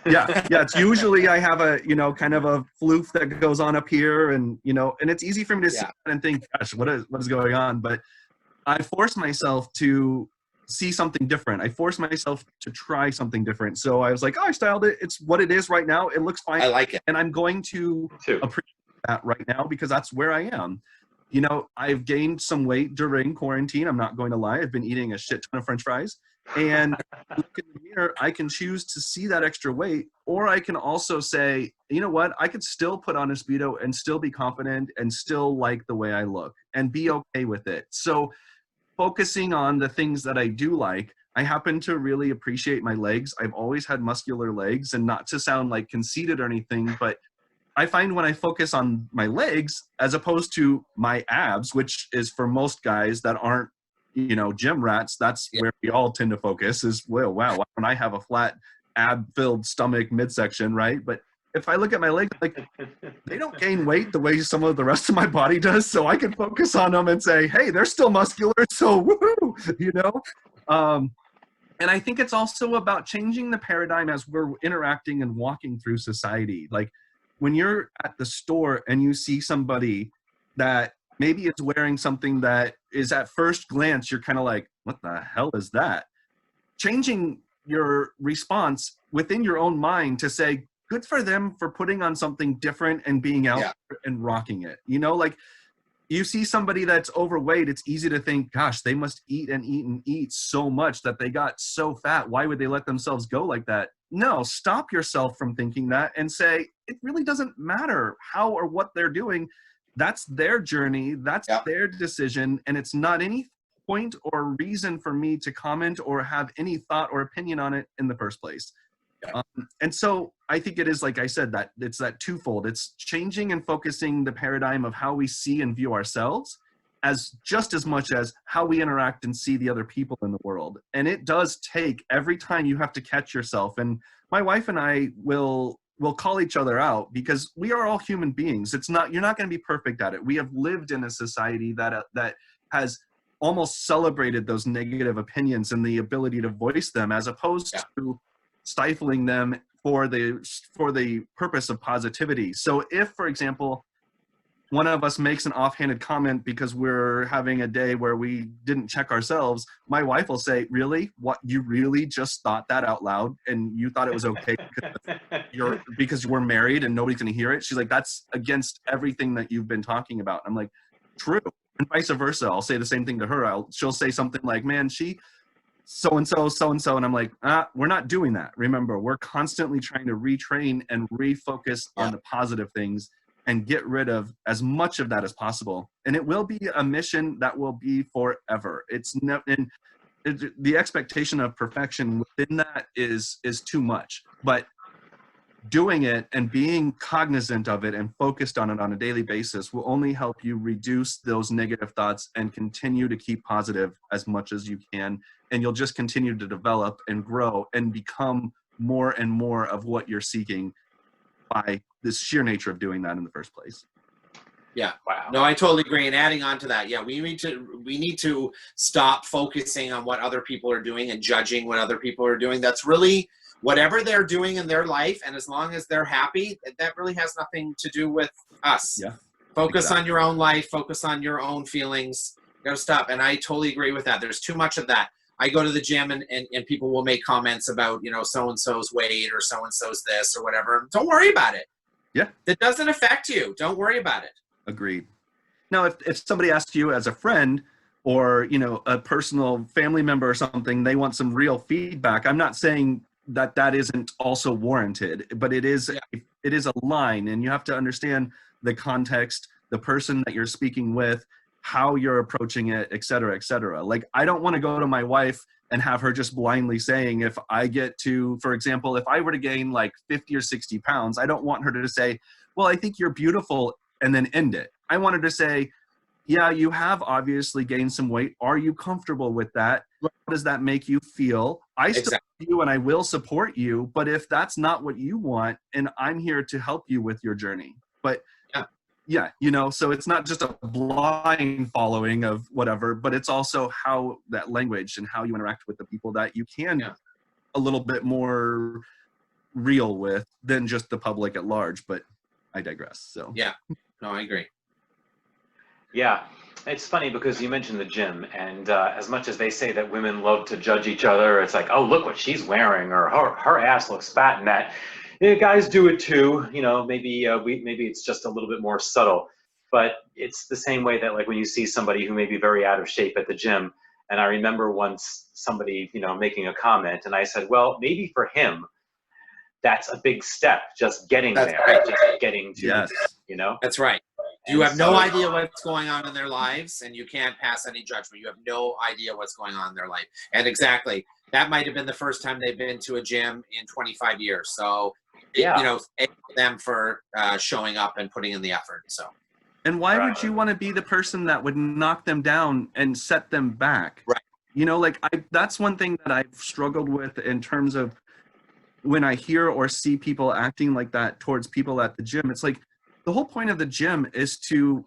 yeah, it's usually I have a, you know, kind of a floof that goes on up here, and, you know, and it's easy for me to sit and think, gosh, what is going on? But I force myself to see something different. I force myself to try something different. So I was like, oh, I styled it. It's what it is right now. It looks fine. I like it. And I'm going to appreciate that right now because that's where I am. You know, I've gained some weight during quarantine. I'm not going to lie. I've been eating a shit ton of French fries. And look in the mirror, I can choose to see that extra weight, or I can also say, you know what, I could still put on a Speedo and still be confident and still like the way I look and be okay with it. So focusing on the things that I do like, I happen to really appreciate my legs. I've always had muscular legs, and not to sound like conceited or anything, but I find when I focus on my legs as opposed to my abs, which is for most guys that aren't, you know, gym rats, that's where we all tend to focus is, well, wow, why don't I have a flat ab-filled stomach midsection, right? But if I look at my legs, like, they don't gain weight the way some of the rest of my body does, so I can focus on them and say, hey, they're still muscular, so woohoo, you know? And I think it's also about changing the paradigm as we're interacting and walking through society. Like, when you're at the store and you see somebody that maybe is wearing something that is at first glance, you're kind of like, what the hell is that? Changing your response within your own mind to say, good for them for putting on something different and being out and rocking it. You know, like, you see somebody that's overweight, it's easy to think, gosh, they must eat and eat and eat so much that they got so fat. Why would they let themselves go like that? No, stop yourself from thinking that and say, it really doesn't matter how or what they're doing. That's their journey. That's their decision. And it's not any point or reason for me to comment or have any thought or opinion on it in the first place. And so I think it is, like I said, that it's that twofold. It's changing and focusing the paradigm of how we see and view ourselves as just as much as how we interact and see the other people in the world. And it does take, every time you have to catch yourself. And my wife and I will call each other out because we are all human beings. It's not, you're not going to be perfect at it. We have lived in a society that has almost celebrated those negative opinions and the ability to voice them, as opposed to stifling them for the purpose of positivity. So if, for example, one of us makes an offhanded comment because we're having a day where we didn't check ourselves, my wife will say, really? What, you really just thought that out loud and you thought it was okay because we're married and nobody's going to hear it? She's like, that's against everything that you've been talking about. I'm like, true. And vice versa. I'll say the same thing to her. She'll say something like, man, she so-and-so, and I'm like, we're not doing that. Remember, we're constantly trying to retrain and refocus on the positive things and get rid of as much of that as possible. And it will be a mission that will be forever. The expectation of perfection within that is too much. But doing it and being cognizant of it and focused on it on a daily basis will only help you reduce those negative thoughts and continue to keep positive as much as you can. And you'll just continue to develop and grow and become more and more of what you're seeking by the sheer nature of doing that in the first place. Yeah. Wow. No, I totally agree. And adding on to that, yeah, we need to stop focusing on what other people are doing and judging what other people are doing. That's really whatever they're doing in their life, and as long as they're happy, that really has nothing to do with us. Yeah. Focus on your own life, focus on your own feelings. You gotta stop. And I totally agree with that. There's too much of that. I go to the gym and people will make comments about, so-and-so's weight or so-and-so's this or whatever. Don't worry about it. Yeah. That doesn't affect you. Don't worry about it. Agreed. Now, if somebody asks you as a friend or, a personal family member or something, they want some real feedback. I'm not saying that isn't also warranted, but it is a line, and you have to understand the context, the person that you're speaking with, how you're approaching it, et cetera, et cetera. Like, I don't want to go to my wife and have her just blindly saying, if I get to, for example, if I were to gain like 50 or 60 pounds, I don't want her to say, well, I think you're beautiful, and then end it. I wanted to say, yeah, you have obviously gained some weight. Are you comfortable with that? How does that make you feel? I still love you and I will support you, but if that's not what you want, and I'm here to help you with your journey. But yeah, so it's not just a blind following of whatever, but it's also how that language and how you interact with the people that you can a little bit more real with than just the public at large. But I digress. So yeah, no, I agree. Yeah, it's funny because you mentioned the gym, and as much as they say that women love to judge each other, it's like, oh, look what she's wearing, or her ass looks fat in that. Yeah, guys do it too. Maybe it's just a little bit more subtle, but it's the same way that like when you see somebody who may be very out of shape at the gym, and I remember once somebody making a comment, and I said, well, maybe for him, that's a big step, just getting there, just getting to, That's right. You have no idea what's going on in their lives, and you can't pass any judgment. You have no idea what's going on in their life. And exactly, that might have been the first time they've been to a gym in 25 years. So, thank them for showing up and putting in the effort. So. And why would you want to be the person that would knock them down and set them back? Right. That's one thing that I've struggled with in terms of when I hear or see people acting like that towards people at the gym. It's like, the whole point of the gym is to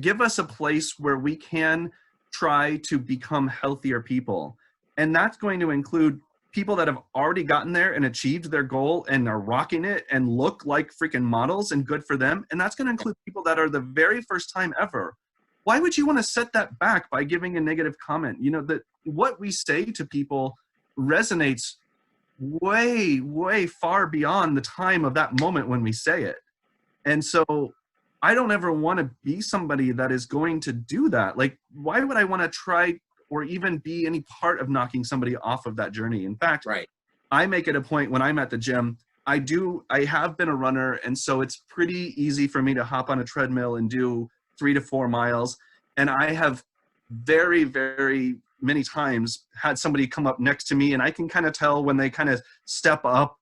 give us a place where we can try to become healthier people. And that's going to include people that have already gotten there and achieved their goal and are rocking it and look like freaking models, and good for them. And that's going to include people that are the very first time ever. Why would you want to set that back by giving a negative comment? That what we say to people resonates way, way far beyond the time of that moment when we say it. And so I don't ever want to be somebody that is going to do that. Like, why would I want to try or even be any part of knocking somebody off of that journey? In fact, I make it a point when I'm at the gym, I have been a runner. And so it's pretty easy for me to hop on a treadmill and do 3 to 4 miles. And I have very, very many times had somebody come up next to me, and I can kind of tell when they kind of step up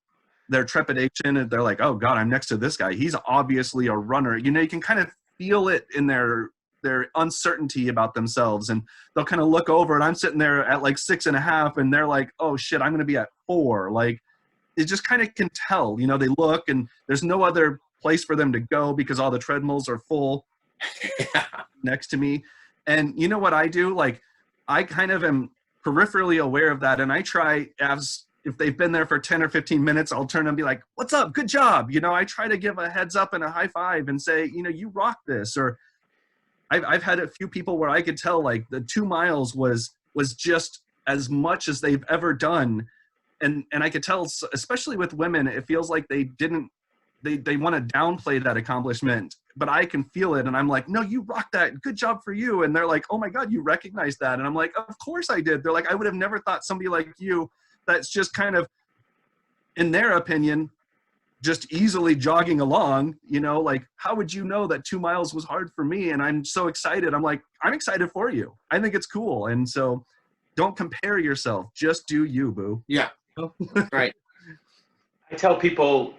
their trepidation, and they're like, oh God, I'm next to this guy. He's obviously a runner. You can kind of feel it in their uncertainty about themselves, and they'll kind of look over, and I'm sitting there at like 6.5, and they're like, oh shit, I'm going to be at 4. Like, it just kind of can tell, they look, and there's no other place for them to go because all the treadmills are full next to me. And you know what I do? Like, I kind of am peripherally aware of that, and I try, as if they've been there for 10 or 15 minutes, I'll turn and be like, what's up? Good job. I try to give a heads up and a high five and say, you rock this. Or I've had a few people where I could tell like the 2 miles was just as much as they've ever done. And I could tell, especially with women, it feels like they didn't they want to downplay that accomplishment, but I can feel it, and I'm like, no, you rock that, good job for you. And they're like, oh my God, you recognize that? And I'm like, of course I did. They're like, I would have never thought somebody like you, that's just kind of, in their opinion, just easily jogging along, you know, like, how would you know that 2 miles was hard for me? And I'm so excited. I'm like, I'm excited for you. I think it's cool. And so don't compare yourself, just do you, boo. Yeah. Right. I tell people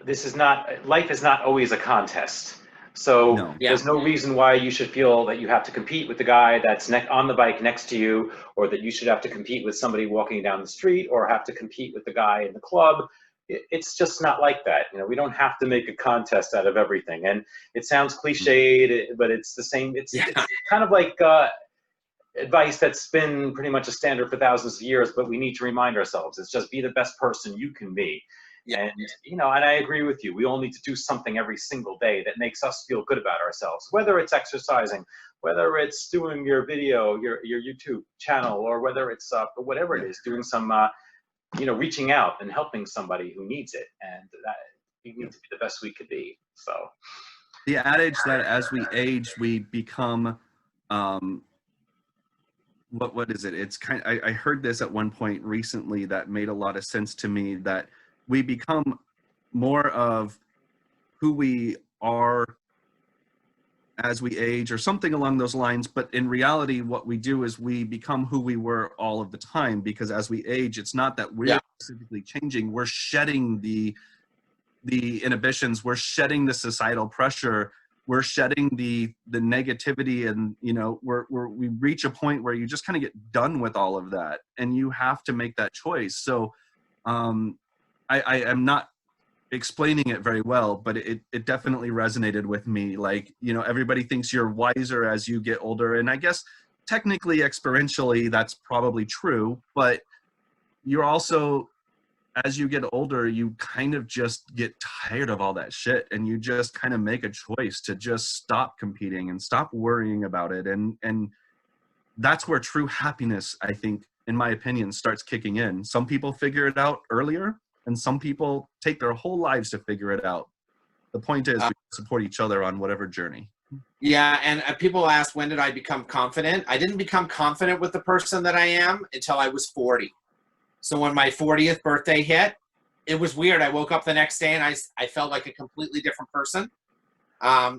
life is not always a contest. So No. there's no reason why you should feel that you have to compete with the guy that's on the bike next to you, or that you should have to compete with somebody walking down the street, or have to compete with the guy in the club. It's just not like that. You know, we don't have to make a contest out of everything. And it sounds cliched, but it's the same. It's kind of like advice that's been pretty much a standard for thousands of years, but we need to remind ourselves. It's just be the best person you can be. Yeah. And, you know, and I agree with you. We all need to do something every single day that makes us feel good about ourselves, whether it's exercising, whether it's doing your video, your YouTube channel, or whether it's whatever it is, doing some, you know, reaching out and helping somebody who needs it. And that we need to be the best we could be. So the adage that as we age, we become, what is it? It's kind of, I heard this at one point recently that made a lot of sense to me, that we become more of who we are as we age, or something along those lines. But in reality, what we do is we become who we were all of the time, because as we age, it's not that we're specifically changing. We're shedding the inhibitions. We're shedding the societal pressure. We're shedding the negativity, and, you know, we reach a point where you just kind of get done with all of that, and you have to make that choice. So I am not explaining it very well, but it definitely resonated with me. Like, you know, everybody thinks you're wiser as you get older, and I guess technically, experientially, that's probably true, but you're also, as you get older, you kind of just get tired of all that shit, and you just kind of make a choice to just stop competing and stop worrying about it. And that's where true happiness, I think, in my opinion, starts kicking in. Some people figure it out earlier, and some people take their whole lives to figure it out. The point is, we support each other on whatever journey. Yeah, and people ask, when did I become confident? I didn't become confident with the person that I am until I was 40. So when my 40th birthday hit, it was weird. I woke up the next day and I felt like a completely different person.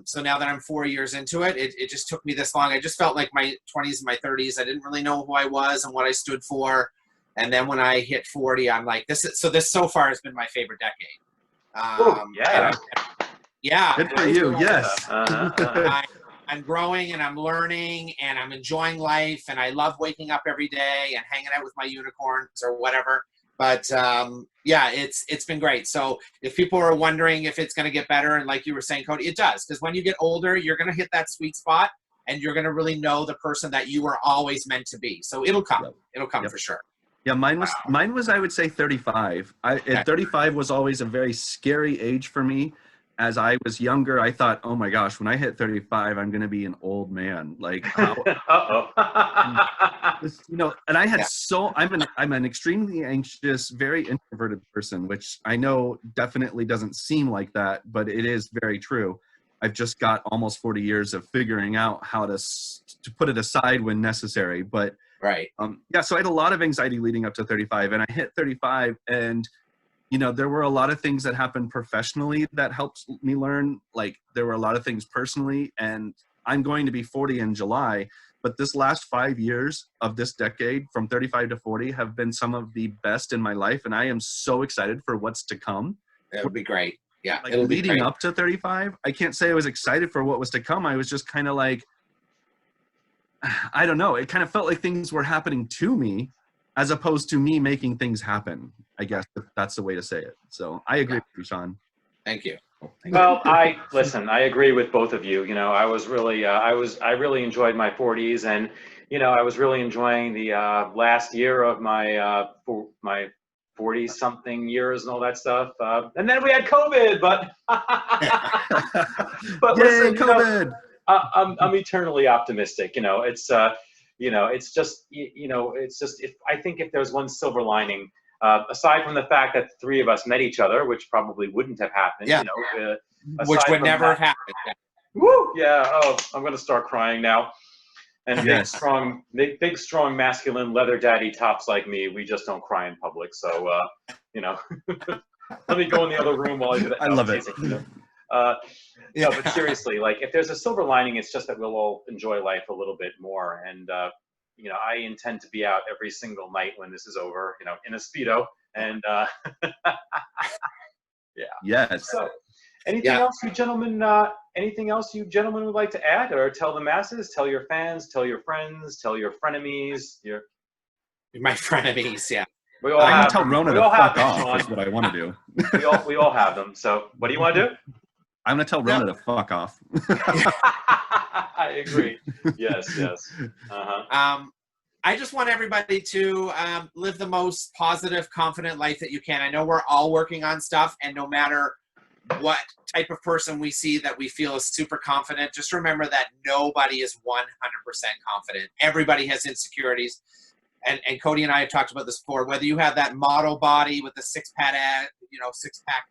So now that I'm 4 years into it, it just took me this long. I just felt like my 20s and my 30s, I didn't really know who I was and what I stood for. And then when I hit 40, I'm like, this so far has been my favorite decade. Yeah. Good for you. Yes. I'm growing and I'm learning and I'm enjoying life, and I love waking up every day and hanging out with my unicorns or whatever. But yeah, it's been great. So if people are wondering if it's going to get better, and like you were saying, Cody, it does. Because when you get older, you're going to hit that sweet spot, and you're going to really know the person that you were always meant to be. So it'll come. Yep. It'll come for sure. Yeah, mine was I would say 35. At 35 was always a very scary age for me. As I was younger, I thought, oh my gosh, when I hit 35, I'm going to be an old man. Like, how, you know, and I had I'm an extremely anxious, very introverted person, which I know definitely doesn't seem like that, but it is very true. I've just got almost 40 years of figuring out how to put it aside when necessary. But right. Yeah, so I had a lot of anxiety leading up to 35, and I hit 35, and you know, there were a lot of things that happened professionally that helped me learn. Like, there were a lot of things personally, and I'm going to be 40 in July, but this last 5 years of this decade, from 35 to 40, have been some of the best in my life, and I am so excited for what's to come. It would be great. Yeah, like, leading up to 35, I can't say I was excited for what was to come. I was just kind of like, I don't know. It kind of felt like things were happening to me, as opposed to me making things happen. I guess that's the way to say it. So I agree with you, Sean. Thank you. Well, I agree with both of you. You know, I was really, I really enjoyed my 40s, and, you know, I was really enjoying the last year of my 40 something years and all that stuff. And then we had COVID, but, but Yay, listen, COVID. You know, I'm eternally optimistic. You know, it's, you know, it's just, you know, it's just, I think if there's one silver lining, aside from the fact that the three of us met each other, which probably wouldn't have happened, you know, which aside would from never that- have happened. Woo! Yeah. Oh, I'm gonna start crying now. And Yes. big, strong, masculine leather daddy tops like me, we just don't cry in public. So, you know, let me go in the other room while I do that. I No, love I'm it. teasing, you know. No, but seriously, like if there's a silver lining, it's just that we'll all enjoy life a little bit more. And you know, I intend to be out every single night when this is over, you know, in a Speedo. And yeah. Yes. So, anything else you gentlemen? Anything else you gentlemen would like to add, or tell the masses, tell your fans, tell your friends, tell your frenemies? My frenemies, yeah. We all I'm have gonna tell them. Rona We to all have fuck them, off. Sean. Is what I want to do. We all have them. So, what do you want to do? I'm gonna tell Rona to fuck off. I agree. Yes. I just want everybody to live the most positive, confident life that you can. I know we're all working on stuff, and no matter what type of person we see that we feel is super confident, just remember that nobody is 100% confident. Everybody has insecurities. And Cody and I have talked about this before. Whether you have that model body with the six-pack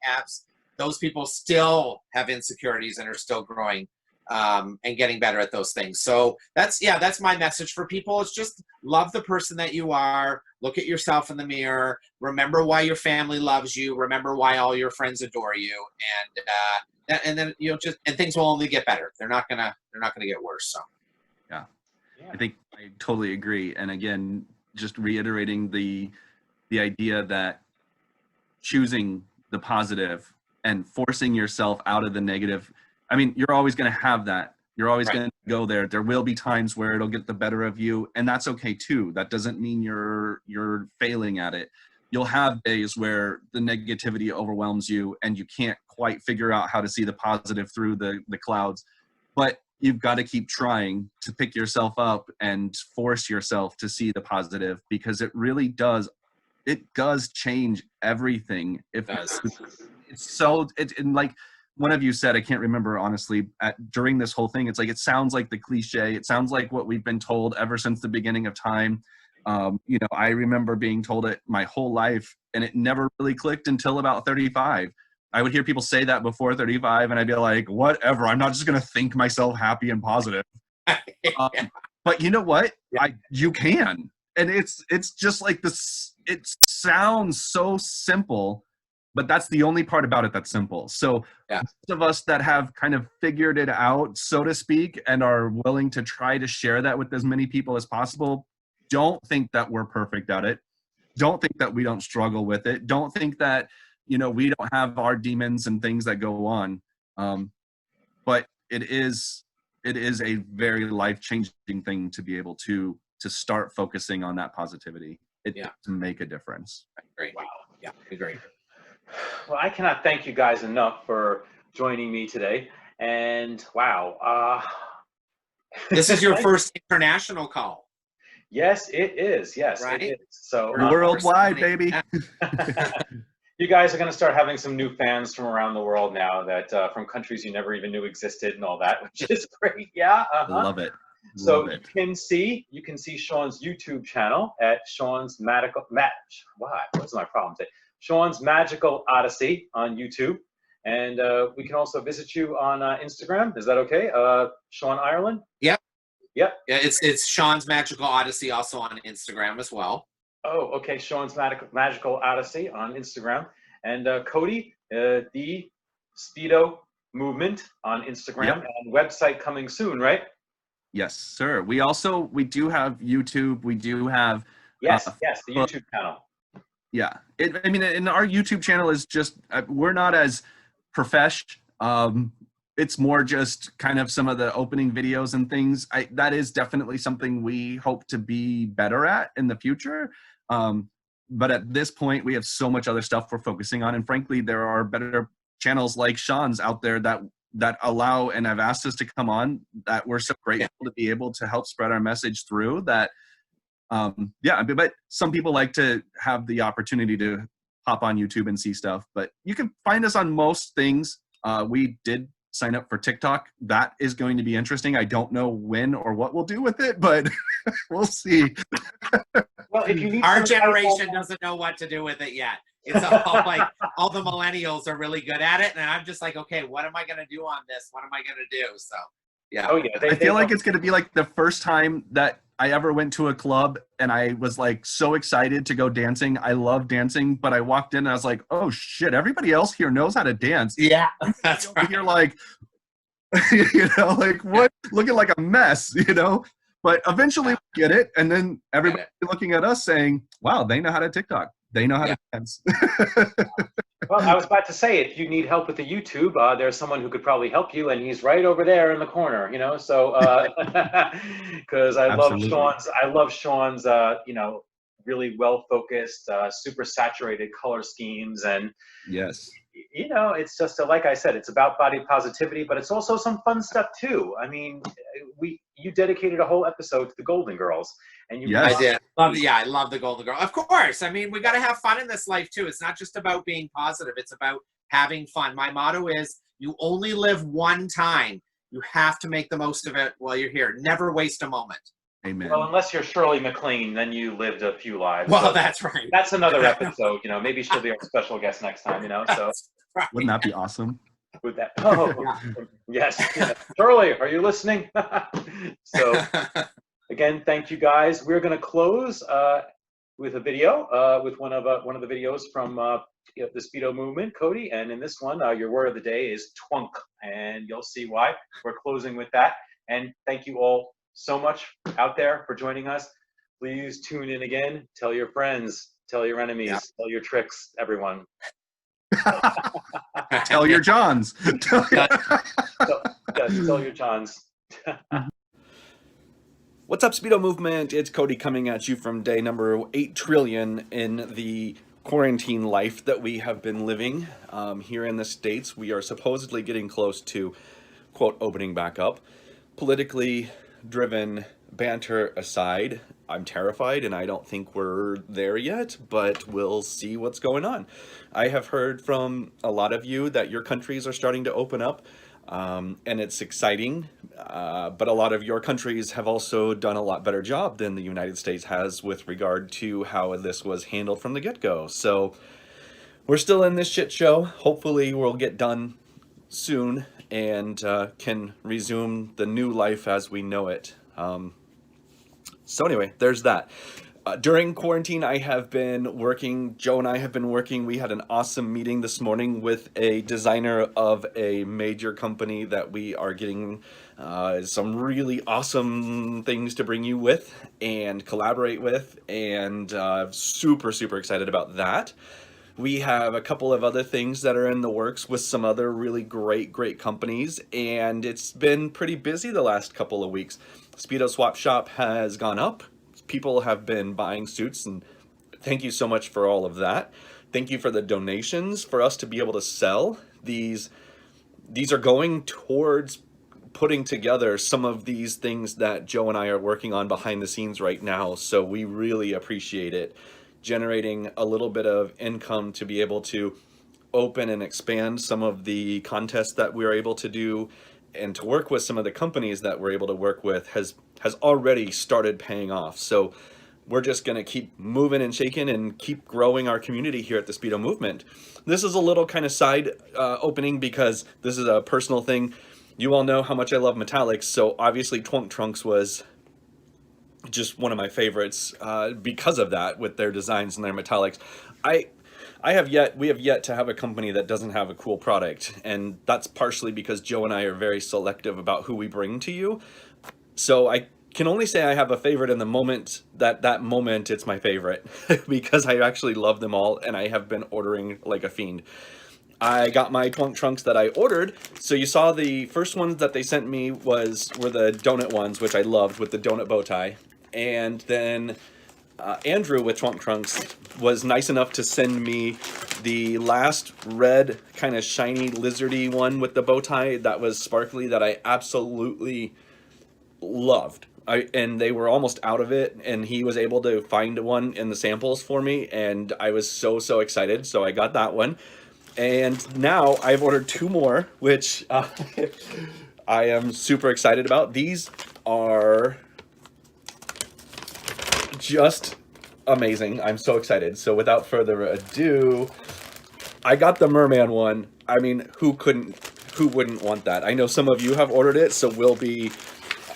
abs, those people still have insecurities and are still growing. And getting better at those things. So that's my message for people. It's just love the person that you are. Look at yourself in the mirror. Remember why your family loves you. Remember why all your friends adore you. And then and things will only get better. They're not gonna get worse. So Yeah. I think I totally agree. And again, just reiterating the idea that choosing the positive and forcing yourself out of the negative. I mean, you're always going to have that. You're always going to go there. There will be times where it'll get the better of you, and that's okay too. That doesn't mean you're failing at it. You'll have days where the negativity overwhelms you and you can't quite figure out how to see the positive through the clouds. But you've got to keep trying to pick yourself up and force yourself to see the positive, because it really does. It does change everything. And like one of you said, I can't remember honestly, during this whole thing, it's like, it sounds like the cliche. It sounds like what we've been told ever since the beginning of time. I remember being told it my whole life, and it never really clicked until about 35. I would hear people say that before 35, and I'd be like, whatever, I'm not just going to think myself happy and positive. But you know what? You can. And it's just like this, it sounds so simple, but that's the only part about it that's simple. So most of us that have kind of figured it out, so to speak, and are willing to try to share that with as many people as possible, don't think that we're perfect at it. Don't think that we don't struggle with it. Don't think that, we don't have our demons and things that go on. But it is a very life-changing thing to be able to start focusing on that positivity. To make a difference. Great. Wow. Yeah, agree. Well, I cannot thank you guys enough for joining me today. And wow. This is your first international call. Yes, it is. Yes, right? It is. So worldwide, baby. You guys are going to start having some new fans from around the world now, that from countries you never even knew existed and all that, which is great. Yeah. Love it. So you can see Sean's YouTube channel at Sean's Magical What's my problem today? Sean's Magical Odyssey on YouTube, and we can also visit you on Instagram. Is that okay? Sean Ireland. Yep. Yeah, it's Sean's Magical Odyssey also on Instagram as well. Oh, okay. Sean's Magical Odyssey on Instagram, and Cody, the Speedo Movement on Instagram, and website coming soon, right? Yes, sir. We do have YouTube. We do have the YouTube channel. Yeah, and our YouTube channel is just we're not as professional. It's more just kind of some of the opening videos and things. That is definitely something we hope to be better at in the future. But at this point, we have so much other stuff we're focusing on, and frankly, there are better channels like Sean's out there that allow and have asked us to come on, that we're so grateful to be able to help spread our message through that. But some people like to have the opportunity to hop on YouTube and see stuff, but you can find us on most things. We did sign up for TikTok. That is going to be interesting. I don't know when or what we'll do with it, but we'll see. Well, if you need Our some generation doesn't know what to do with it yet. It's all like all the millennials are really good at it, and I'm just like, okay, what am I going to do on this? What am I going to do? So, yeah. Oh yeah, I feel like it's going to be like the first time that I ever went to a club and I was like so excited to go dancing. I love dancing, but I walked in and I was like, oh shit, everybody else here knows how to dance. Yeah, that's right. You're like, like what? Looking like a mess, But eventually we get it, and then everybody looking at us saying, wow, they know how to TikTok. They know how to dance. Well, I was about to say, if you need help with the YouTube, there's someone who could probably help you, and he's right over there in the corner, So, because I love Sean's, really well-focused, super saturated color schemes, and yes, it's just like I said, it's about body positivity, but it's also some fun stuff too. I mean, you dedicated a whole episode to the Golden Girls, and you. Yes. I did. I love the Golden Girl. Of course. I mean, we got to have fun in this life too. It's not just about being positive. It's about having fun. My motto is, you only live one time. You have to make the most of it while you're here. Never waste a moment. Amen. Well, unless you're Shirley MacLaine, then you lived a few lives. Well, so that's right. That's another episode. Maybe she'll be our special guest next time. So Right. Wouldn't that be awesome? with that. Oh, yes. Shirley, are you listening? So again, thank you guys. We're going to close with a video, with one of the videos from the Speedo Movement, Cody. And in this one, your word of the day is twunk, and you'll see why. We're closing with that. And thank you all so much out there for joining us. Please tune in again. Tell your friends, tell your enemies, tell your tricks, everyone. Tell your Johns. Tell your Johns. What's up, Speedo Movement? It's Cody coming at you from day number 8 trillion in the quarantine life that we have been living here in the States. We are supposedly getting close to, quote, opening back up. Politically driven banter aside, I'm terrified, and I don't think we're there yet, but we'll see what's going on. I have heard from a lot of you that your countries are starting to open up, and it's exciting, but a lot of your countries have also done a lot better job than the United States has with regard to how this was handled from the get-go. So we're still in this shit show. Hopefully we'll get done soon and can resume the new life as we know it. So anyway, there's that. During quarantine, I have been working, Joe and I have been working. We had an awesome meeting this morning with a designer of a major company that we are getting some really awesome things to bring you with and collaborate with, and super, super excited about that. We have a couple of other things that are in the works with some other really great companies, and it's been pretty busy the last couple of weeks. Speedo Swap Shop has gone up. People have been buying suits, and thank you so much for all of that. Thank you for the donations for us to be able to sell these. These are going towards putting together some of these things that Joe and I are working on behind the scenes right now, so we really appreciate it. Generating a little bit of income to be able to open and expand some of the contests that we're able to do, and to work with some of the companies that we're able to work with has already started paying off. So we're just going to keep moving and shaking and keep growing our community here at the Speedo Movement. This is a little kind of side opening because this is a personal thing. You all know how much I love metallics, so obviously Twunk Trunks was just one of my favorites because of that, with their designs and their metallics. We have yet to have a company that doesn't have a cool product, and that's partially because Joe and I are very selective about who we bring to you. So I can only say I have a favorite in the moment that moment it's my favorite because I actually love them all, and I have been ordering like a fiend. I got my Twunk Trunks that I ordered. So you saw the first ones that they sent me were the donut ones, which I loved, with the donut bow tie. And then Andrew with Twunk Trunks was nice enough to send me the last red kind of shiny lizardy one with the bow tie that was sparkly that I absolutely loved. And they were almost out of it, and he was able to find one in the samples for me, and I was so excited. So I got that one. And now I've ordered 2 more, which I am super excited about. These are just amazing. I'm so excited. So without further ado, I got the merman one. I mean, who wouldn't want that? I know some of you have ordered it, so we'll be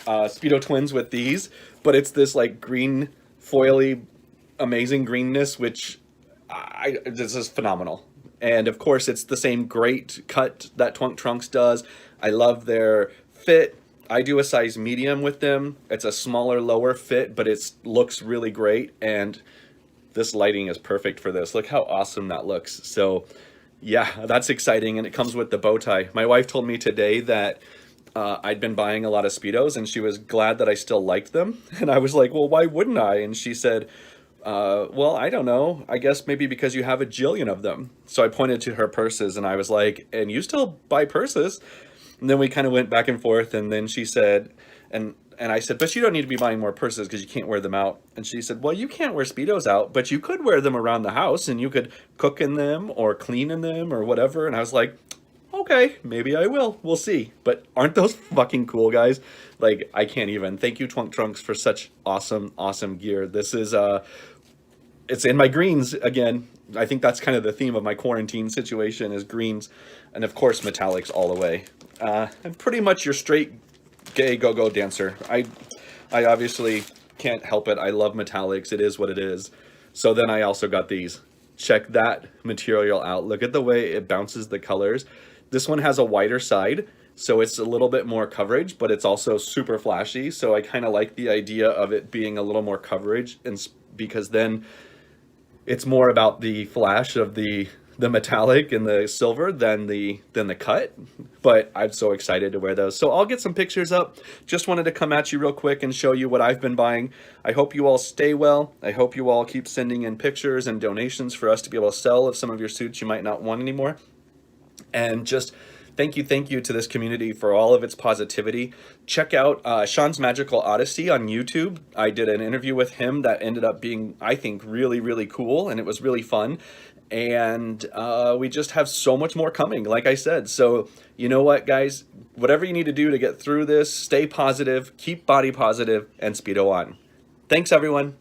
Speedo twins with these, but it's this like green foily amazing greenness, which this is phenomenal. And of course it's the same great cut that Twunk Trunks does. I love their fit. I do a size medium with them. It's a smaller, lower fit, but it looks really great, and this lighting is perfect for this. Look how awesome that looks. So yeah, that's exciting, and it comes with the bow tie. My wife told me today that I'd been buying a lot of Speedos, and she was glad that I still liked them. And I was like, well, why wouldn't I? And she said, well, I don't know. I guess maybe because you have a jillion of them. So I pointed to her purses, and I was like, and you still buy purses? And then we kind of went back and forth, and then she said, and I said, but you don't need to be buying more purses because you can't wear them out. And she said, well, you can't wear Speedos out, but you could wear them around the house, and you could cook in them or clean in them or whatever. And I was like, okay, maybe I will. We'll see. But aren't those fucking cool, guys? Like, I can't even. Thank you, Twunk Trunks, for such awesome, awesome gear. This is, it's in my greens again. I think that's kind of the theme of my quarantine situation is greens. And of course, metallics all the way. I'm pretty much your straight gay go-go dancer. I obviously can't help it. I love metallics. It is what it is. So then I also got these. Check that material out. Look at the way it bounces the colors. This one has a wider side, so it's a little bit more coverage, but it's also super flashy. So I kind of like the idea of it being a little more coverage, and because then it's more about the flash of the metallic and the silver than the cut. But I'm so excited to wear those. So I'll get some pictures up. Just wanted to come at you real quick and show you what I've been buying. I hope you all stay well. I hope you all keep sending in pictures and donations for us to be able to sell of some of your suits you might not want anymore. And just thank you to this community for all of its positivity. Check out Sean's Magical Odyssey on YouTube. I did an interview with him that ended up being, I think, really, really cool, and it was really fun. And we just have so much more coming, like I said. So you know what, guys? Whatever you need to do to get through this, stay positive, keep body positive, and Speedo on. Thanks, everyone.